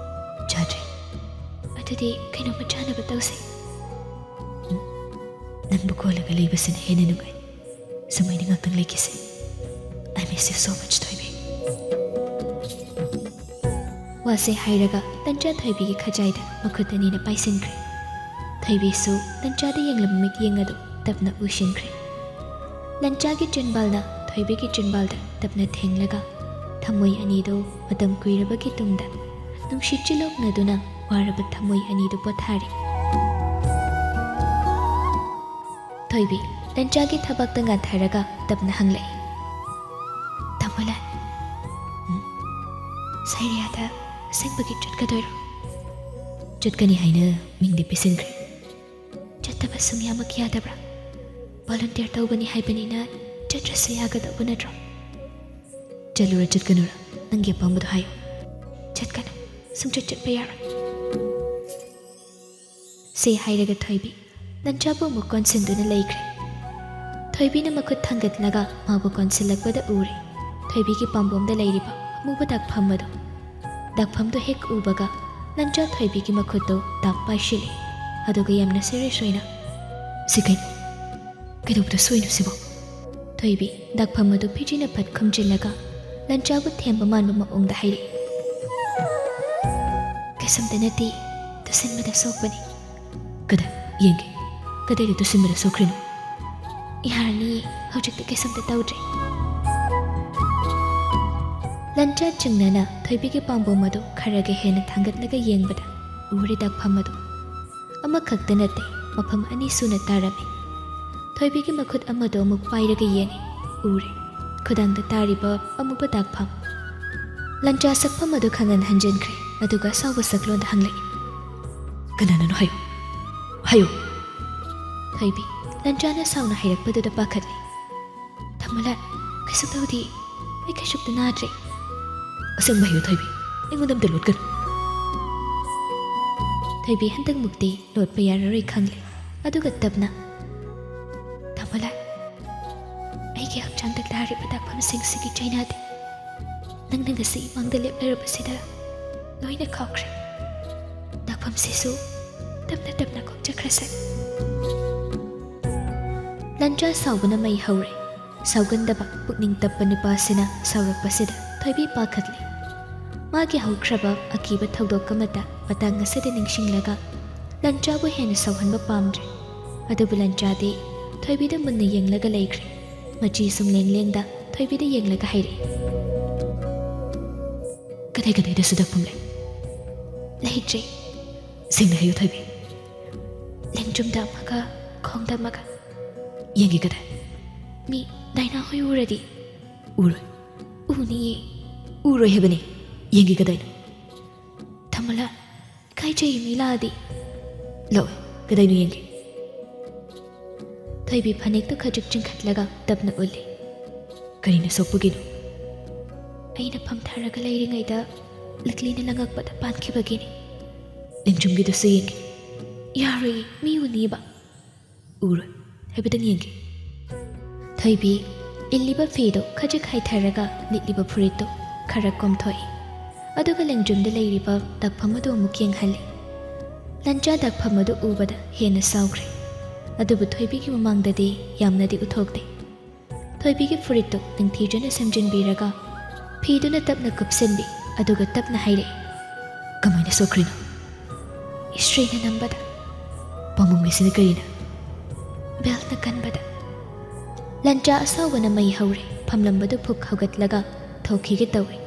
ꯆꯥꯗ꯭ꯔꯤ ꯑꯗꯨꯗꯤ ꯀꯩꯅꯣꯝꯃ ꯆꯥꯅꯕ ꯇꯧꯁꯤ ꯅꯪꯕꯨ ꯀꯣꯜꯂꯒ ꯂꯩꯕꯁꯤꯅ ꯍꯦꯟꯅ ꯅꯨꯡꯉꯥꯏ ꯁꯨꯃꯥꯏꯅ ꯉꯥꯛꯇꯪ ꯂꯩꯈꯤꯁꯦ ꯑꯥꯏ ꯃꯤꯁ ꯌꯨ ꯁꯣ ꯃꯆ ꯊꯣꯏꯕꯤ ꯋꯥꯁꯦ ꯍꯥꯏꯔꯒ ꯂꯟꯆꯥ ꯊꯣꯏꯕꯤꯒꯤ ꯈꯖꯥꯏꯗ ꯃꯈꯨꯠ ꯑꯅꯤꯅ ꯄꯥꯏꯁꯤꯟꯈ꯭ꯔꯦ ꯊꯣꯏꯕꯤꯁꯨ ꯂꯟꯆꯥꯗ ꯌꯦꯡꯂꯕ ꯃꯤꯠꯌꯦꯡ ꯑꯗꯨ ꯇꯞꯅ ꯎꯏꯁꯤꯟꯈ꯭ꯔꯦ ꯂꯟꯆꯥꯒꯤ ꯆꯤꯟꯕꯥꯜꯅ ꯊꯣꯏꯕꯤꯒꯤ ꯆꯤꯟꯕꯥꯜꯗ ꯇꯞꯅ ꯊꯦꯡꯂꯒ ꯊꯃꯣꯏ ꯑꯅꯤꯗꯨ ꯃꯇꯝ ꯀꯨꯏꯔꯕꯒꯤ ꯇꯨꯡꯗ ꯅꯨꯡꯁꯤꯠ ꯆꯤꯜꯂꯣꯛꯅꯗꯨꯅ ꯋꯥꯔꯕ ꯊꯃꯣꯏ ꯑꯅꯤꯗꯨ ꯄꯣꯊꯥꯔꯤ ꯊꯣꯏꯕꯤ ꯂꯟꯆꯥꯒꯤ ꯊꯕꯛꯇ ꯉꯥꯟꯊꯔꯒ ꯇꯞꯅ ꯍꯪꯂꯛꯏ ꯇꯥꯃꯣꯂꯥ ꯁꯩꯔꯤꯌꯥꯗ ꯑꯁꯦꯡꯕꯒꯤ ꯆꯠꯀꯗꯣꯏꯔꯣ ꯆꯠꯀꯅꯤ ꯍꯥꯏꯅ ꯃꯤꯡꯗꯤ ꯄꯤꯁꯤꯟꯈ꯭ꯔꯦ ꯆꯠꯇꯕ ꯁꯨꯡꯌꯥꯃꯛ ꯌꯥꯗꯕ꯭ꯔꯥ ꯚꯣꯂꯨꯟꯇꯤꯌꯔ ꯇꯧꯕꯅꯤ ꯍꯥꯏꯕꯅꯤꯅ ꯆꯠꯇ꯭ꯔꯁꯨ ꯌꯥꯒꯗꯧꯕ ꯅꯠꯇ꯭ꯔꯣ ꯆꯠꯂꯨꯔ ꯆꯠꯀꯅꯨꯔ ꯅꯪꯒꯤ ꯑꯄꯥꯝꯕꯗꯣ ꯍꯥꯏꯌꯨ ꯆꯠꯀꯅꯨ ꯁꯨꯡꯆꯠ ꯆꯠꯄ ꯌꯥꯔꯣꯏ ꯁꯤ ꯍꯥꯏꯔꯒ ꯊꯣꯏꯕꯤ ꯂꯟꯆꯥꯕꯨ ꯑꯃꯨꯛ ꯀꯣꯟꯁꯤꯟꯗꯨꯅ ꯂꯩꯈ꯭ꯔꯦ ꯊꯣꯏꯕꯤꯅ ꯃꯈꯨꯠ ꯊꯥꯡꯒꯠꯂꯒ ꯃꯥꯕꯨ ꯀꯣꯟꯁꯤꯜꯂꯛꯄꯗ ꯎꯔꯦ ꯊꯣꯏꯕꯤꯒꯤ ꯄꯥꯝꯕꯣꯝꯗ ꯂꯩꯔꯤꯕ ꯑꯃꯨꯕ ꯗꯥꯛꯐꯝ ꯑꯗꯨ ꯗꯥꯛꯐꯝꯗꯨ ꯍꯦꯛ ꯎꯕꯒ ꯂꯟꯆꯥ ꯊꯣꯏꯕꯤꯒꯤ ꯃꯈꯨꯠꯇꯨ ꯗꯥꯛ ꯄꯥꯏꯁꯤꯜꯂꯤ ꯑꯗꯨꯒ ꯌꯥꯝꯅ ꯁꯦꯔꯤꯌꯁ ꯑꯣꯏꯅ ꯁꯤ ꯀꯩꯗꯧꯕꯗ ꯁꯣꯏꯅꯣ ꯁꯤꯕꯣ ꯊꯣꯏꯕꯤ ꯗꯥꯛꯐꯝ ꯑꯗꯨ ꯐꯤꯖꯤꯅ ꯐꯠ ꯈꯨꯝꯖꯤꯜꯂꯒ ꯂꯟꯆꯥꯕꯨ ꯊꯦꯝꯕ ꯃꯥꯟꯕ ꯃꯑꯣꯡꯗ ꯍꯥꯏꯔꯛꯏ ꯀꯩꯁꯨꯝꯇ ꯅꯠꯇꯦ ꯇꯨꯁꯤꯟꯕꯗ ꯁꯣꯛꯄꯅꯤ ꯀꯗꯥꯏ ꯌꯦꯡꯒꯦ ꯀꯗꯥꯏꯗ ꯇꯨꯁꯤꯟꯕꯗ ꯁꯣꯛꯈ꯭ꯔꯤꯅꯣ ꯌꯥꯔꯅꯤ ꯍꯧꯖꯤꯛꯇꯤ ꯀꯩꯁꯨꯝꯇ ꯇꯧꯗ꯭ꯔꯦ ꯂꯟꯆꯥ ꯆꯤꯡꯅꯅ ꯊꯣꯏꯕꯤꯒꯤ ꯄꯥꯝꯕꯣꯝ ꯑꯗꯨ ꯈꯔꯒ ꯍꯦꯟꯅ ꯊꯥꯡꯒꯠꯂꯒ ꯌꯦꯡꯕꯗ ꯎꯔꯦ ꯗꯥꯛꯐꯝ ꯑꯗꯨ ꯑꯃꯈꯛꯇ ꯅꯠꯇꯦ ꯃꯐꯝ 2 ꯁꯨꯅ ꯇꯥꯔꯝꯃꯤ ꯊꯣꯏꯕꯤꯒꯤ ꯃꯈꯨꯠ ꯑꯃꯗꯣ ꯑꯃꯨꯛ ꯄꯥꯏꯔꯒ ꯌꯦꯡꯉꯤ ꯎꯔꯦ ꯈꯨꯗꯥꯡꯗ ꯇꯥꯔꯤꯕ ꯑꯃꯨꯕ ꯗꯥꯛꯐꯝ ꯂꯟꯆꯥ ꯁꯛꯐꯝ ꯑꯗꯨ ꯈꯪꯍꯟ ꯍꯟꯖꯤꯟꯈ꯭ꯔꯦ ꯑꯗꯨꯒ ꯁꯥꯎꯕ ꯁꯛꯂꯣꯟꯗ ꯍꯪꯂꯛꯏ ꯀꯅꯥꯅꯅꯣ ꯍꯥꯏꯌꯨ ꯍꯥꯏꯌꯨ ꯊꯣꯏꯕꯤ ꯂꯟꯆꯥꯅ ꯁꯥꯎꯅ ꯍꯥꯏꯔꯛꯄꯗꯨꯗ ꯄꯥꯈꯠꯂꯤ ꯊꯃꯣꯂꯥ ꯀꯩꯁꯨ ꯇꯧꯗꯦ ꯑꯩ ꯀꯩꯁꯨꯝꯇ ꯅꯥꯗ꯭ꯔꯦ ꯑꯁꯦꯡꯕ ꯍꯥꯏꯌꯨ ꯊꯣꯏꯕꯤ ꯑꯩꯉꯣꯟꯗ ꯑꯝꯇ ꯂꯣꯠꯀꯅꯨ ꯊꯣꯏꯕꯤ ꯍꯟꯗꯛꯃꯨꯛꯇꯤ ꯂꯣꯠꯄ ꯌꯥꯔꯔꯣꯏ ꯈꯪꯂꯦ ꯑꯗꯨꯒ ꯇꯞꯅ ꯊꯃꯣꯂꯥ ꯑꯩꯒꯤ ꯍꯛꯆꯥꯡꯗ ꯂꯥꯛꯔꯤꯕ ꯗꯥꯛꯐꯝꯁꯤꯡꯁꯤꯒꯤ ꯆꯩꯅꯥꯗꯤ ꯅꯪꯅ ꯉꯁꯤ ꯏꯃꯥꯡꯗ ꯂꯦꯞꯂꯔꯕꯁꯤꯗ ꯂꯣꯏꯅ ꯀꯥꯎꯈ꯭ꯔꯦ ꯗꯥꯛꯐꯝꯁꯤꯁꯨ ꯇꯞꯅ ꯇꯞꯅ ꯀꯣꯛꯆꯈ꯭ꯔꯁꯦ ꯂꯟꯆꯥ ꯁꯥꯎꯕꯅ ꯃꯩ ꯍꯧꯔꯦ ꯁꯥꯎꯒꯟꯗꯕ ꯄꯨꯛꯅꯤꯡ ꯇꯞꯄ ꯅꯨꯄꯥꯁꯤꯅ ꯁꯥꯎꯔꯛꯄꯁꯤꯗ ꯊꯣꯏꯕꯤ ꯄꯥꯈꯠꯂꯤ ꯃꯥꯒꯤ ꯍꯧꯈ꯭ꯔꯕ ꯑꯀꯤꯕ ꯊꯧꯗꯣꯛ ꯑꯃꯗ ꯃꯇꯥꯡ ꯑꯁꯤꯗ ꯅꯤꯡꯁꯤꯡꯂꯒ ꯂꯟꯆꯥꯕꯨ ꯍꯦꯟꯅ ꯁꯥꯎꯍꯟꯕ ꯄꯥꯝꯗ꯭ꯔꯦ ꯑꯗꯨꯕꯨ ꯂꯟꯆꯥꯗꯤ ꯊꯣꯏꯕꯤꯗ ꯃꯨꯟꯅ ꯌꯦꯡꯂꯒ ꯂꯩꯈ꯭ꯔꯦ ꯃꯆꯤ ꯁꯨꯡꯂꯦꯡ ꯂꯦꯡꯗ ꯊꯣꯏꯕꯤꯗ ꯌꯦꯡꯂꯒ ꯍꯥꯏꯔꯛꯏ ꯀꯗꯥꯏ ꯀꯗꯥꯏꯗꯁꯨ ꯗꯥꯛꯐꯝ ꯂꯩ ꯂꯩꯇ꯭ꯔꯦ ꯁꯦꯡꯅ ꯍꯥꯏꯌꯨ ꯊꯣꯏꯕꯤ ꯂꯦꯡꯖꯨꯝꯗ ꯑꯃꯒ ꯈꯣꯡꯗ ꯑꯃꯒ ꯌꯦꯡꯒꯦ ꯀꯗꯥꯏ ꯃꯤ ꯗꯥꯏꯅꯥ ꯍꯣꯏ ꯎꯔꯗꯤ ꯎꯔꯣꯏ ꯎꯅꯤꯌꯦ ꯎꯔꯣꯏ ꯍꯥꯏꯕꯅꯤ ꯌꯦꯡꯒꯦ ꯀꯗꯥꯏꯅꯣ ꯊꯃꯣꯂꯥ ꯏꯀꯥꯏꯖꯩ ꯃꯤ ꯂꯥꯛꯑꯗꯤ ꯂꯥꯛꯑꯣꯏ ꯀꯗꯥꯏꯅꯣ ꯌꯦꯡꯒꯦ ꯊꯣꯏꯕꯤ ꯐꯅꯦꯛꯇꯨ ꯈꯖꯤꯛ ꯆꯤꯡꯈꯠꯂꯒ ꯇꯞꯅ ꯎꯠꯂꯤ ꯀꯔꯤꯅ ꯁꯣꯛꯄꯒꯤꯅꯣ ꯑꯩꯅ ꯐꯝꯊꯔꯒ ꯂꯩꯔꯤꯉꯩꯗ ꯂꯤꯛꯂꯤꯅ ꯂꯪꯉꯛꯄꯗ ꯄꯥꯟꯈꯤꯕꯒꯤꯅꯤ ꯂꯦꯡꯖꯨꯝꯒꯤꯗꯨꯁꯨ ꯌꯦꯡꯒꯦ ꯌꯥꯔꯣꯏꯌꯦ ꯃꯤ ꯎꯅꯤꯕ ꯎꯔꯣꯏ ꯍꯥꯏꯐꯦꯠꯇꯪ ꯌꯦꯡꯒꯦ ꯊꯣꯏꯕꯤ ꯏꯜꯂꯤꯕ ꯐꯤꯗꯨ ꯈꯖꯤꯛ ꯍꯥꯏꯊꯔꯒ ꯂꯤꯠꯂꯤꯕ ꯐꯨꯔꯤꯠꯇꯨ ꯈꯔ ꯀꯣꯝꯊꯣꯛꯏ ꯑꯗꯨꯒ ꯂꯦꯡꯖꯨꯝꯗ ꯂꯩꯔꯤꯕ ꯗꯥꯛꯐꯝ ꯑꯗꯨ ꯑꯃꯨꯛ ꯌꯦꯡꯍꯜꯂꯤ ꯂꯟꯆꯥ ꯗꯥꯛꯐꯝ ꯑꯗꯨ ꯎꯕꯗ ꯍꯦꯟꯅ ꯁꯥꯎꯈ꯭ꯔꯦ ꯑꯗꯨꯕꯨ ꯊꯣꯏꯕꯤꯒꯤ ꯃꯃꯥꯡꯗꯗꯤ ꯌꯥꯝꯅꯗꯤ ꯎꯠꯊꯣꯛꯇꯦ ꯊꯣꯏꯕꯤꯒꯤ ꯐꯨꯔꯤꯠꯇꯨ ꯅꯤꯡꯊꯤꯖꯅ ꯁꯦꯝꯖꯤꯟꯕꯤꯔꯒ ꯐꯤꯗꯨꯅ ꯇꯞꯅ ꯀꯨꯞꯁꯤꯟꯕꯤ ꯑꯗꯨꯒ ꯇꯞꯅ ꯍꯥꯏꯔꯛꯏ ꯀꯃꯥꯏꯅ ꯁꯣꯛꯈ꯭ꯔꯤꯅꯣ ꯏꯁꯇ꯭ꯔꯤꯅ ꯅꯝꯕꯗ ꯄꯥꯝꯃꯨꯡꯉꯩꯁꯤꯅ ꯀꯔꯤꯅ ꯕꯦꯜꯠꯅ ꯀꯟꯕꯗ ꯂꯟꯆꯥ ꯑꯁꯥꯎꯕꯅ ꯃꯩ ꯍꯧꯔꯦ ꯐꯝꯂꯝꯕꯗꯨ ꯐꯨꯛ ꯍꯧꯒꯠꯂꯒ ꯊꯣꯛꯈꯤꯒꯦ ꯇꯧꯏ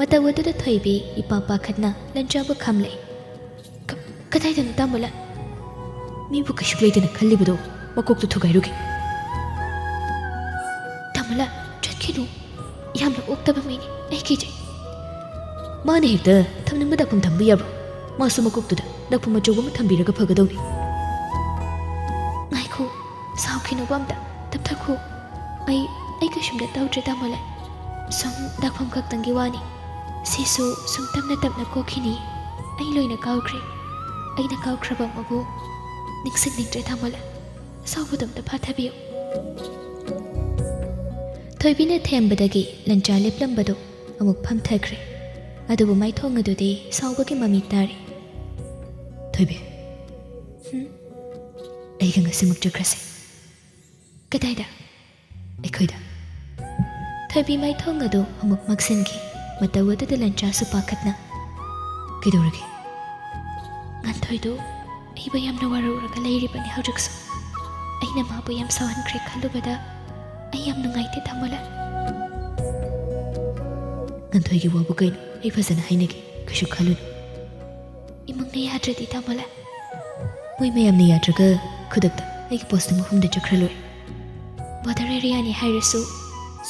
ꯃꯇꯧ ꯑꯗꯨꯗ ꯊꯣꯏꯕꯤ ꯏꯄꯥ ꯄꯥꯈꯠꯅ ꯂꯟꯆꯥꯕꯨ ꯈꯝꯂꯛꯏ ꯀꯗꯥꯏꯗꯅꯣ ꯇꯥꯃꯣꯂꯥ ꯃꯤꯕꯨ ꯀꯩꯁꯨ ꯂꯩꯇꯅ ꯈꯜꯂꯤꯕꯗꯣ ꯃꯀꯣꯛꯇꯨ ꯊꯨꯒꯥꯏꯔꯨꯒꯦ ꯇꯥꯃꯣꯂꯥ ꯆꯠꯈꯤꯅꯨ ꯌꯥꯝꯅ ꯑꯣꯛꯇꯕ ꯃꯤꯅꯤ ꯑꯩ ꯀꯤꯖꯩ ꯃꯥꯅ ꯍꯦꯛꯇ ꯊꯝꯅꯤꯡꯕ ꯗꯥꯛꯐꯝ ꯊꯝꯕ ꯌꯥꯕ꯭ꯔꯣ ꯃꯥꯁꯨ ꯃꯀꯣꯛꯇꯨꯗ ꯗꯥꯛꯐꯝ ꯑꯆꯧꯕ ꯑꯃ ꯊꯝꯕꯤꯔꯒ ꯐꯒꯗꯧꯅꯤ ꯉꯥꯏꯈꯣ ꯁꯥꯎꯈꯤꯅꯨꯕ ꯑꯝꯇ ꯇꯞꯊꯈꯣ ꯑꯩ ꯀꯩꯁꯨꯝꯇ ꯇꯧꯗ꯭ꯔꯦ ꯇꯥꯃꯣꯂꯥ ꯁꯨꯝ ꯗꯥꯛꯐꯝ ꯈꯛꯇꯪꯒꯤ ꯋꯥꯅꯤ ꯁꯤꯁꯨ ꯁꯨꯝ ꯇꯞꯅ ꯇꯞꯅ ꯀꯣꯛꯈꯤꯅꯤ ꯑꯩ ꯂꯣꯏꯅ ꯀꯥꯎꯈ꯭ꯔꯦ ꯑꯩꯅ ꯀꯥꯎꯈ꯭ꯔꯕ ꯑꯃꯕꯨ ꯅꯤꯡꯁꯤꯡꯅꯤꯡꯗ꯭ꯔꯦ ꯇꯥꯃꯣꯂꯥ ꯁꯥꯎꯕꯗꯣ ꯑꯝꯇ ꯐꯥꯊꯕꯤꯌꯨ ꯊꯣꯏꯕꯤꯅ ꯊꯦꯝꯕꯗꯒꯤ ꯂꯟꯆꯥ ꯂꯦꯞꯂꯝꯕꯗꯨ ꯑꯃꯨꯛ ꯐꯝꯊꯈ꯭ꯔꯦ ꯑꯗꯨꯕꯨ ꯃꯥꯏꯊꯣꯡ ꯑꯗꯨꯗꯤ ꯁꯥꯎꯕꯒꯤ ꯃꯃꯤ ꯇꯥꯔꯤ ꯊꯣꯏꯕꯤ ꯑꯩꯒ ꯉꯁꯤꯃꯛ ꯆꯠꯈ꯭ꯔꯁꯤ ꯀꯗꯥꯏꯗ ꯑꯩꯈꯣꯏꯗ ꯊꯣꯏꯕꯤ ꯃꯥꯏꯊꯣꯡ ꯑꯗꯨ ꯑꯃꯨꯛ ꯃꯛꯁꯤꯟꯈꯤ ꯃꯇꯧ ꯑꯗꯨꯗ ꯂꯟꯆꯥꯁꯨ ꯄꯥꯈꯠꯅ ꯀꯩꯗꯧꯔꯒꯦ ꯉꯥꯟꯊꯣꯏꯗꯨ ꯑꯩꯕꯨ ꯌꯥꯝꯅ ꯋꯥꯔꯧꯔꯒ ꯂꯩꯔꯤꯕꯅꯤ ꯍꯧꯖꯤꯛꯁꯨ ꯑꯩꯅ ꯃꯥꯕꯨ ꯌꯥꯝ ꯁꯥꯎꯍꯟꯈ꯭ꯔꯦ ꯈꯜꯂꯨꯕꯗ ꯑꯩ ꯌꯥꯝ ꯅꯨꯡꯉꯥꯏꯇꯦ ꯇꯥꯃꯣꯂꯥ ꯉꯟꯊꯣꯏꯒꯤ ꯋꯥꯕꯨ ꯀꯩꯅꯣ ꯑꯩ ꯐꯖꯅ ꯍꯥꯏꯅꯒꯦ ꯀꯩꯁꯨ ꯈꯜꯂꯨꯅꯨ ꯏꯃꯨꯡꯅ ꯌꯥꯗ꯭ꯔꯗꯤ ꯇꯥꯃꯣꯂꯥ ꯃꯣꯏ ꯃꯌꯥꯝꯅ ꯌꯥꯗ꯭ꯔꯒ ꯈꯨꯗꯛꯇ ꯑꯩꯒꯤ ꯄꯣꯁꯇꯤꯡ ꯃꯐꯝꯗ ꯆꯠꯈ꯭ꯔ ꯂꯣꯏꯔꯦ ꯕꯣꯔꯗꯔ ꯑꯦꯔꯤꯌꯥꯅꯤ ꯍꯥꯏꯔꯁꯨ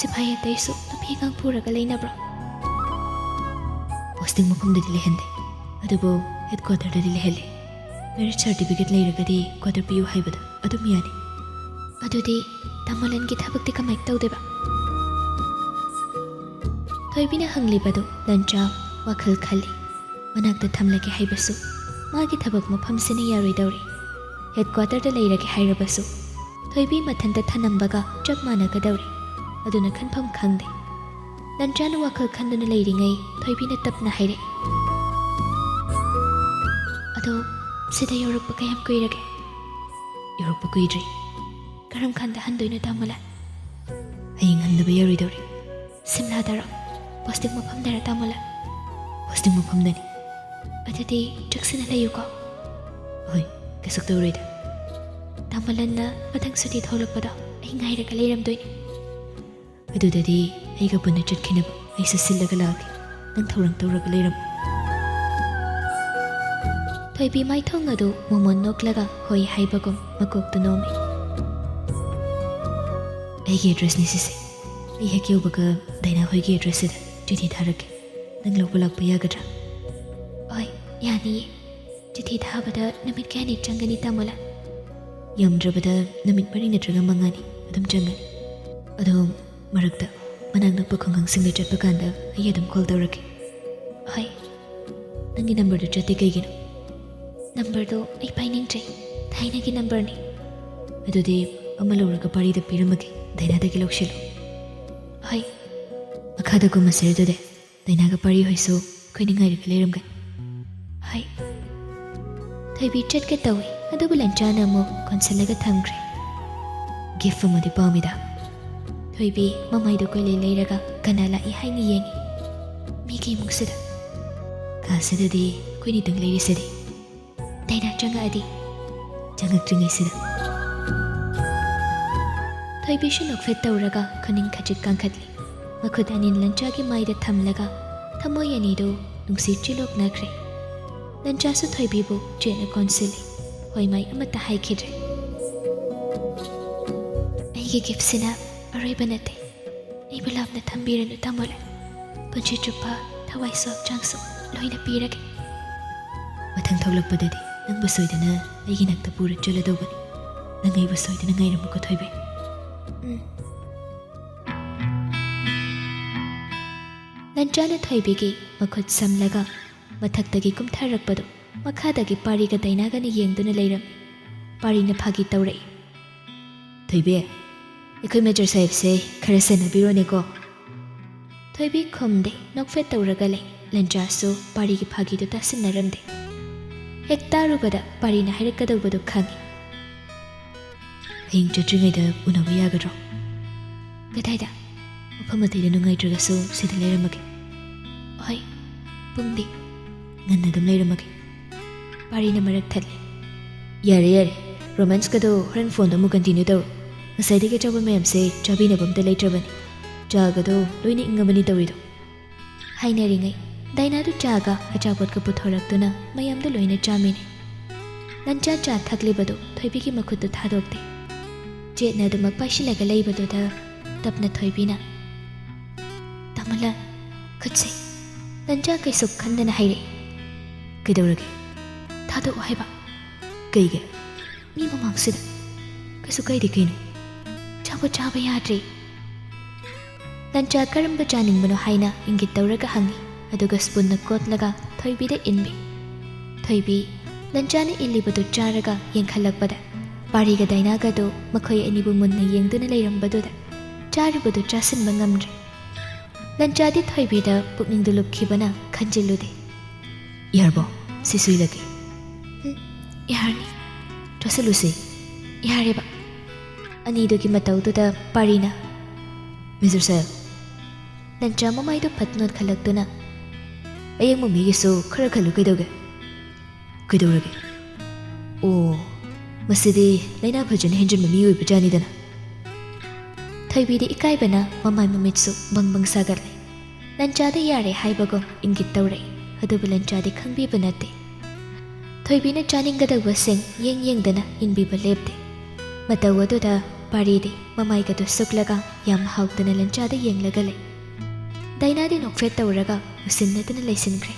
ꯁꯤꯐꯥꯏ ꯑꯇꯩꯁꯨ ꯅꯨꯄꯤꯒ ꯄꯨꯔꯒ ꯂꯩꯅꯕ꯭ꯔꯣ ꯄꯣꯁꯇꯤꯡ ꯃꯐꯝꯗꯗꯤ ꯂꯩꯍꯟꯗꯦ ꯑꯗꯨꯕꯨ ꯍꯦꯗ ꯀ꯭ꯋꯥꯇꯔꯗꯗꯤ ꯂꯩꯍꯜꯂꯤ ꯃꯦꯔꯤꯠ ꯁꯥꯔꯇꯤꯐꯤꯀꯦꯠ ꯂꯩꯔꯒꯗꯤ ꯀ꯭ꯋꯥꯇꯔ ꯄꯤꯌꯨ ꯍꯥꯏꯕꯗ ꯑꯗꯨꯝ ꯌꯥꯅꯤ ꯑꯗꯨꯗꯤ ꯇꯥꯃꯣꯂꯟꯒꯤ ꯊꯕꯛꯇꯤ ꯀꯃꯥꯏꯅ ꯇꯧꯗꯣꯏꯕ ꯊꯣꯏꯕꯤꯅ ꯍꯪꯂꯤꯕꯗꯨ ꯂꯟꯆꯥ ꯋꯥꯈꯜ ꯈꯜꯂꯤ ꯃꯅꯥꯛꯇ ꯊꯝꯂꯒꯦ ꯍꯥꯏꯕꯁꯨ ꯃꯥꯒꯤ ꯊꯕꯛ ꯃꯐꯝꯁꯤꯅ ꯌꯥꯔꯣꯏꯗꯧꯔꯤ ꯍꯦꯗ ꯀ꯭ꯋꯥꯇꯔꯗ ꯂꯩꯔꯒꯦ ꯍꯥꯏꯔꯕꯁꯨ ꯊꯣꯏꯕꯤ ꯃꯊꯟꯇ ꯊꯅꯝꯕꯒ ꯆꯞ ꯃꯥꯟꯅꯒꯗꯧꯔꯤ ꯑꯗꯨꯅ ꯈꯟꯐꯝ ꯈꯪꯗꯦ ꯂꯟꯆꯥꯅ ꯋꯥꯈꯜ ꯈꯟꯗꯨꯅ ꯂꯩꯔꯤꯉꯩ ꯊꯣꯏꯕꯤꯅ ꯇꯞꯅ ꯍꯥꯏꯔꯛꯏ ꯑꯗꯣ ꯁꯤꯗ ꯌꯧꯔꯛꯄ ꯀꯌꯥꯝ ꯀꯨꯏꯔꯒꯦ ꯌꯧꯔꯛꯄ ꯀꯨꯏꯗ꯭ꯔꯤ ꯀꯔꯝ ꯀꯥꯟꯗ ꯍꯟꯗꯣꯏꯅꯣ ꯇꯥꯃꯣꯂꯥ ꯍꯌꯦꯡ ꯍꯟꯗꯕ ꯌꯥꯔꯣꯏꯗꯧꯔꯤ ꯁꯤꯝꯂꯥꯗꯔꯣ ꯄꯣꯁꯇꯤꯡ ꯃꯐꯝꯗꯔ ꯇꯥꯃꯣꯂꯥ ꯄꯣꯁꯇꯤꯡ ꯃꯐꯝꯗꯅꯤ ꯑꯗꯨꯗꯤ ꯆꯦꯛꯁꯤꯟꯅ ꯂꯩꯌꯨꯀꯣ ꯍꯣꯏ ꯀꯩꯁꯨ ꯇꯧꯔꯣꯏꯗ ꯇꯥꯃꯣꯂꯟꯅ ꯃꯊꯪ ꯁꯨꯇꯤ ꯊꯣꯛꯂꯛꯄꯗꯣ ꯑꯩ ꯉꯥꯏꯔꯒ ꯂꯩꯔꯝꯗꯣꯏꯅꯤ ꯑꯗꯨꯗꯗꯤ ꯑꯩꯒ ꯄꯨꯟꯅ ꯆꯠꯈꯤꯅꯕ ꯑꯩꯁꯨ ꯁꯤꯜꯂꯒ ꯂꯥꯛꯑꯒꯦ ꯅꯪ ꯊꯧꯔꯥꯡ ꯇꯧꯔꯒ ꯂꯩꯔꯝꯃꯨ ꯊꯣꯏꯕꯤ ꯃꯥꯏꯊꯣꯡ ꯑꯗꯨ ꯃꯣꯃꯣꯟ ꯅꯣꯛꯂꯒ ꯍꯣꯏ ꯍꯥꯏꯕꯒꯨꯝ ꯃꯀꯣꯛꯇꯨ ꯅꯣꯝꯃꯤ ꯑꯩꯒꯤ ꯑꯦꯗ꯭ꯔꯦꯁꯅꯤ ꯁꯤꯁꯦ ꯑꯩ ꯍꯦꯛ ꯌꯧꯕꯒ ꯗꯥꯏꯅꯥ ꯍꯣꯏꯒꯤ ꯑꯦꯗ꯭ꯔꯦꯁꯁꯤꯗ ꯆꯤꯊꯤ ꯊꯥꯔꯛꯀꯦ ꯅꯪ ꯂꯧꯕ ꯂꯥꯛꯄ ꯌꯥꯒꯗ꯭ꯔꯥ? ꯍꯣꯏ ꯌꯥꯅꯤꯌꯦ ꯆꯤꯊꯤ ꯊꯥꯕꯗ ꯅꯨꯃꯤꯠ ꯀꯌꯥꯅꯤ ꯆꯪꯒꯅꯤ ꯇꯥꯃꯣꯂꯥ? ꯌꯥꯝꯗ꯭ꯔꯕꯗ ꯅꯨꯃꯤꯠ 4 ꯅꯠꯇ꯭ꯔꯒ 5ꯅꯤ ꯑꯗꯨꯝ ꯆꯪꯒꯅꯤ. ꯑꯗꯣ ꯃꯔꯛꯇ ꯃꯅꯥꯛ ꯅꯛꯄ ꯈꯨꯡꯒꯪꯁꯤꯡꯗ ꯆꯠꯄ ꯀꯥꯟꯗ ꯑꯩ ꯑꯗꯨꯝ ꯀꯣꯜ ꯇꯧꯔꯛꯀꯦ. ꯍꯣꯏ. ꯅꯪꯒꯤ ꯅꯝꯕꯔꯗꯨ ꯆꯠꯇꯦ ꯀꯩꯒꯤꯅꯣ? ꯅꯝꯕꯔꯗꯣ ꯑꯩ ꯄꯥꯏꯅꯤꯡꯗ꯭ꯔꯦ. ꯊꯥꯏꯅꯒꯤ ꯅꯝꯕꯔꯅꯤ. ꯑꯗꯨꯗꯤ ꯑꯃ ꯂꯧꯔꯒ ꯄꯥꯔꯤꯗ ꯄꯤꯔꯝꯃꯒꯦ. ꯗꯥꯏꯅꯥꯗꯒꯤ ꯂꯧꯁꯤꯜꯂꯨ. ꯍꯣꯏ. ꯃꯈꯥꯗ ꯀꯨꯝꯃꯁꯦ ꯑꯗꯨꯗꯤ. ꯗꯥꯏꯅꯥꯒ ꯄꯥꯔꯤ ꯍꯣꯏꯁꯨ ꯑꯩꯈꯣꯏꯅ ꯉꯥꯏꯔꯒ ꯂꯩꯔꯝꯒꯅꯤ. ꯍꯣꯏ. ꯊꯣꯏꯕꯤ ꯆꯠꯀꯦ ꯇꯧꯏ ꯑꯗꯨꯕꯨ ꯂꯟꯆꯥꯅ ꯑꯃꯨꯛ ꯀꯣꯟꯁꯤꯜꯂꯒ ꯊꯝꯈ꯭ꯔꯦ. ꯒꯤꯐ ꯑꯃꯗꯤ ꯄꯥꯝꯃꯤꯗ. ꯊꯣꯏꯕꯤ ꯃꯃꯥꯏꯗꯨ ꯀꯣꯏꯂꯩ ꯂꯩꯔꯒ ꯀꯅꯥ ꯂꯥꯛꯏ ꯍꯥꯏꯅ ꯌꯦꯡꯉꯤ. ꯃꯤꯒꯤ ꯏꯃꯨꯡꯁꯤꯗ. ꯀꯥꯁꯤꯗꯗꯤ ꯑꯩꯈꯣꯏꯅꯤꯇꯪ ꯂꯩꯔꯤꯁꯤꯗꯤ. ꯗꯥꯏꯅꯥ ꯆꯪꯉꯛꯑꯗꯤ. ꯆꯪꯉꯛꯇ꯭ꯔꯤꯉꯩꯁꯤꯗ. ꯊꯣꯏꯕꯤꯁꯨ ꯅꯣꯛꯐꯦꯠ ꯇꯧꯔꯒ ꯈꯨꯅꯤꯡ ꯈꯖꯤꯛ ꯀꯥꯡꯈꯠꯂꯤ. ꯃꯈꯨꯠ ꯑꯅꯤ ꯂꯟꯆꯥꯒꯤ ꯃꯥꯏꯗ ꯊꯝꯂꯒ ꯊꯃꯣꯏ ꯑꯅꯤꯗꯨ ꯅꯨꯡꯁꯤ ꯆꯤꯂꯣꯛꯅꯈ꯭ꯔꯦ. ꯂꯟꯆꯥꯁꯨ ꯊꯣꯏꯕꯤꯕꯨ ꯆꯦꯠꯅ ꯀꯣꯟꯁꯤꯜꯂꯤ. ꯍꯣꯏ ꯃꯥꯏ ꯑꯃꯠꯇ ꯍꯥꯏꯈꯤꯗ꯭ꯔꯦ. ꯑꯩꯒꯤ ꯒꯤꯐꯁꯤꯅ ꯑꯔꯣꯏꯕ ꯅꯠꯇꯦ. ꯑꯩꯕꯨ ꯂꯥꯞꯅ ꯊꯝꯕꯤꯔꯅꯨ ꯇꯥꯃꯣꯂꯥ. ꯄꯨꯟꯁꯤ ꯆꯨꯞꯄ ꯊꯋꯥꯏꯁꯨ ꯍꯛꯆꯥꯡꯁꯨ ꯂꯣꯏꯅ ꯄꯤꯔꯒꯦ. ꯃꯊꯪ ꯊꯣꯛꯂꯛꯄꯗꯗꯤ ꯅꯪꯕꯨ ꯁꯣꯏꯗꯅ ꯑꯩꯒꯤ ꯅꯥꯛꯇ ꯄꯨꯔ ꯆꯠꯂꯗꯧꯕꯅꯤ. ꯅꯪ ꯑꯩꯕꯨ ꯁꯣꯏꯗꯅ ꯉꯥꯏꯔꯝꯃꯨꯀꯣ ꯊꯣꯏꯕꯤ. ꯂꯟꯆꯥꯅ ꯊꯣꯏꯕꯤꯒꯤ ꯃꯈꯨꯠ ꯁꯝꯂꯒ ꯃꯊꯛꯇꯒꯤ ꯀꯨꯝꯊꯔꯛꯄꯗꯨ ꯃꯈꯥꯗꯒꯤ ꯄꯥꯔꯤꯒ ꯗꯥꯏꯅꯥꯒꯅ ꯌꯦꯡꯗꯨꯅ ꯂꯩꯔꯝꯃꯤ. ꯄꯥꯔꯤꯅ ꯐꯥꯒꯤ ꯇꯧꯔꯛꯏ. ꯊꯣꯏꯕꯤ, ꯑꯩꯈꯣꯏ ꯃꯦꯖꯔ ꯁꯥꯍꯦꯕꯁꯦ ꯈꯔ ꯁꯦꯟꯅꯕꯤꯔꯣꯅꯦꯀꯣ. ꯊꯣꯏꯕꯤ ꯈꯨꯝꯗꯦ ꯅꯣꯛꯐꯦꯠ ꯇꯧꯔꯒ ꯂꯩ. ꯂꯟꯆꯥꯁꯨ ꯄꯥꯔꯤꯒꯤ ꯐꯥꯒꯤꯗꯨ ꯇꯥꯁꯤꯟꯅꯔꯝꯗꯦ. ꯍꯦꯛ ꯇꯥꯔꯨꯕꯗ ꯄꯥꯔꯤꯅ ꯍꯥꯏꯔꯛꯀꯗꯧꯕꯗꯨ ꯈꯪꯉꯤ. ꯍꯌꯦꯡ ꯆꯠꯇ꯭ꯔꯤꯉꯩꯗ ꯎꯅꯕ ꯌꯥꯒꯗ꯭ꯔꯣ? ꯀꯗꯥꯏꯗ? ꯃꯐꯝ ꯑꯇꯩꯗ ꯅꯨꯡꯉꯥꯏꯇ꯭ꯔꯒꯁꯨ ꯁꯤꯗ ꯂꯩꯔꯝꯃꯒꯦ. ꯍꯣꯏ. ꯄꯨꯡꯗꯤ? ꯉꯟꯅ ꯑꯗꯨꯝ ꯂꯩꯔꯝꯃꯒꯦ. ꯄꯥꯔꯤꯅ ꯃꯔꯛ ꯊꯠꯂꯤ. ꯌꯥꯔꯦ ꯌꯥꯔꯦ, ꯔꯣꯃꯥꯟꯁꯀꯗꯣ ꯍꯣꯔꯦꯟ ꯐꯣꯟꯗ ꯑꯃꯨꯛ ꯀꯟꯇꯤꯅ꯭ꯌꯨ ꯇꯧꯔꯣ. ꯉꯁꯥꯏꯗꯒꯤ ꯑꯆꯥꯄꯣꯠ ꯃꯌꯥꯝꯁꯦ ꯆꯥꯕꯤꯅꯕ ꯑꯝꯇ ꯂꯩꯇ꯭ꯔꯕꯅꯤ. ꯆꯥꯒꯗꯣ ꯂꯣꯏꯅ ꯏꯪꯉꯕꯅꯤ ꯇꯧꯔꯤꯗꯣ. ꯍꯥꯏꯅꯔꯤꯉꯩ ꯗꯥꯏꯅꯥꯗꯨ ꯆꯥꯒ ꯑꯆꯥꯄꯣꯠꯀ ꯄꯨꯊꯣꯔꯛꯇꯨꯅ ꯃꯌꯥꯝꯗꯨ ꯂꯣꯏꯅ ꯆꯥꯃꯤꯟꯅꯩ. ꯂꯟꯆꯥ ꯆꯥ ꯊꯛꯂꯤꯕꯗꯨ ꯊꯣꯏꯕꯤꯒꯤ ꯃꯈꯨꯠꯇꯨ ꯊꯥꯗꯣꯛꯇꯦ. ꯆꯦꯠꯅ ꯑꯗꯨꯃꯛ ꯄꯥꯏꯁꯤꯜꯂꯒ ꯂꯩꯕꯗꯨꯗ ꯇꯞꯅ ꯊꯣꯏꯕꯤꯅ, ꯇꯥꯃꯣꯂꯥ, ꯈꯨꯠꯁꯦ. ꯂꯟꯆꯥ ꯀꯩꯁꯨ ꯈꯟꯗꯅ ꯍꯥꯏꯔꯛꯏ. ꯀꯩꯗꯧꯔꯒꯦ? ꯊꯥꯗꯣꯛꯑꯣ ꯍꯥꯏꯕ. ꯀꯩꯒꯤ? ꯃꯤ ꯃꯃꯥꯡꯁꯤꯗ. ꯀꯩꯁꯨ ꯀꯥꯏꯗꯦ ꯀꯩꯅꯣ. ꯆꯥꯄꯣꯠ ꯆꯥꯕ ꯌꯥꯗ꯭ꯔꯦ. ꯂꯟꯆꯥ ꯀꯔꯝꯕ ꯆꯥꯅꯤꯡꯕꯅꯣ ꯍꯥꯏꯅ ꯏꯪꯒꯤꯠ ꯇꯧꯔꯒ ꯍꯪꯉꯤ. ꯑꯗꯨꯒ ꯁ꯭ꯄꯨꯟꯅ ꯀꯣꯠꯂꯒ ꯊꯣꯏꯕꯤꯗ ꯏꯟꯕꯤ. ꯊꯣꯏꯕꯤ ꯂꯟꯆꯥꯅ ꯏꯜꯂꯤꯕꯗꯨ ꯆꯥꯔꯒ ꯌꯦꯡꯈꯠꯂꯛꯄꯗ ꯄꯥꯔꯤꯒ ꯗꯥꯏꯅꯥꯒꯗꯨ ꯃꯈꯣꯏ ꯑꯅꯤꯕꯨ ꯃꯨꯟꯅ ꯌꯦꯡꯗꯨꯅ ꯂꯩꯔꯝꯕꯗꯨꯗ ꯆꯥꯔꯤꯕꯗꯨ ꯆꯥꯁꯤꯟꯕ ꯉꯝꯗ꯭ꯔꯦ. ꯂꯟꯆꯥꯗꯤ ꯊꯣꯏꯕꯤꯗ ꯄꯨꯛꯅꯤꯡꯗꯨ ꯂꯨꯞꯈꯤꯕꯅ ꯈꯟꯖꯤꯜꯂꯨꯗꯦ. ꯌꯥꯔꯕꯣ? ꯁꯤꯁꯨ ꯏꯜꯂꯒꯦ. ꯌꯥꯔꯅꯤ. ꯆꯥꯁꯤꯜꯂꯨꯁꯤ. ꯌꯥꯔꯦꯕ. ꯑꯅꯤꯗꯨꯒꯤ ꯃꯇꯧꯗꯨꯗ ꯄꯥꯔꯤꯅ, ꯃꯦꯖꯔ ꯁꯥꯍꯦꯕ. ꯂꯟꯆꯥ ꯃꯃꯥꯏꯗꯨ ꯐꯠ ꯅꯣꯠꯈꯠꯂꯛꯇꯨꯅ, ꯑꯌꯦꯡ ꯃꯃꯤꯒꯤꯁꯨ ꯈꯔ ꯈꯜꯂꯨ ꯀꯩꯗꯧꯒꯦ? ꯀꯩꯗꯧꯔꯒꯦ? ꯑꯣ, ꯃꯁꯤꯗꯤ ꯂꯥꯏꯅꯥ ꯐꯖꯅ ꯍꯦꯟꯖꯤꯟꯕ ꯃꯤ ꯑꯣꯏꯕ ꯖꯥꯠꯅꯤꯗꯅ. ꯊꯣꯏꯕꯤꯗꯤ ꯏꯀꯥꯏꯕꯅ ꯃꯃꯥꯏ ꯃꯃꯤꯠꯁꯨ ꯕꯪ ꯕꯪ ꯁꯥꯒꯠꯂꯦ. ꯂꯟꯆꯥꯗ ꯌꯥꯔꯦ ꯍꯥꯏꯕꯒꯨꯝ ꯏꯪꯒꯤꯠ ꯇꯧꯔꯛꯏ. ꯑꯗꯨꯕꯨ ꯂꯟꯆꯥꯗꯤ ꯈꯪꯕꯤꯕ ꯅꯠꯇꯦ. ꯊꯣꯏꯕꯤꯅ ꯆꯥꯅꯤꯡꯒꯗꯧꯕꯁꯤꯡ ꯌꯦꯡꯗꯅ ꯏꯟꯕꯤꯕ ꯂꯦꯞꯇꯦ. ꯃꯇꯧ ꯑꯗꯨꯗ ꯄꯥꯔꯤꯗꯤ ꯃꯃꯥꯏꯒꯗꯨ ꯁꯨꯛꯂꯒ ꯌꯥꯝ ꯍꯥꯎꯇꯅ ꯂꯟꯆꯥꯗ ꯌꯦꯡꯂꯒ ꯂꯩ. ꯗꯥꯏꯅꯥꯗꯤ ꯅꯣꯛꯐꯦꯠ ꯇꯧꯔꯒ ꯎꯁꯤꯟꯅꯗꯨꯅ ꯂꯩꯁꯤꯟꯈ꯭ꯔꯦ.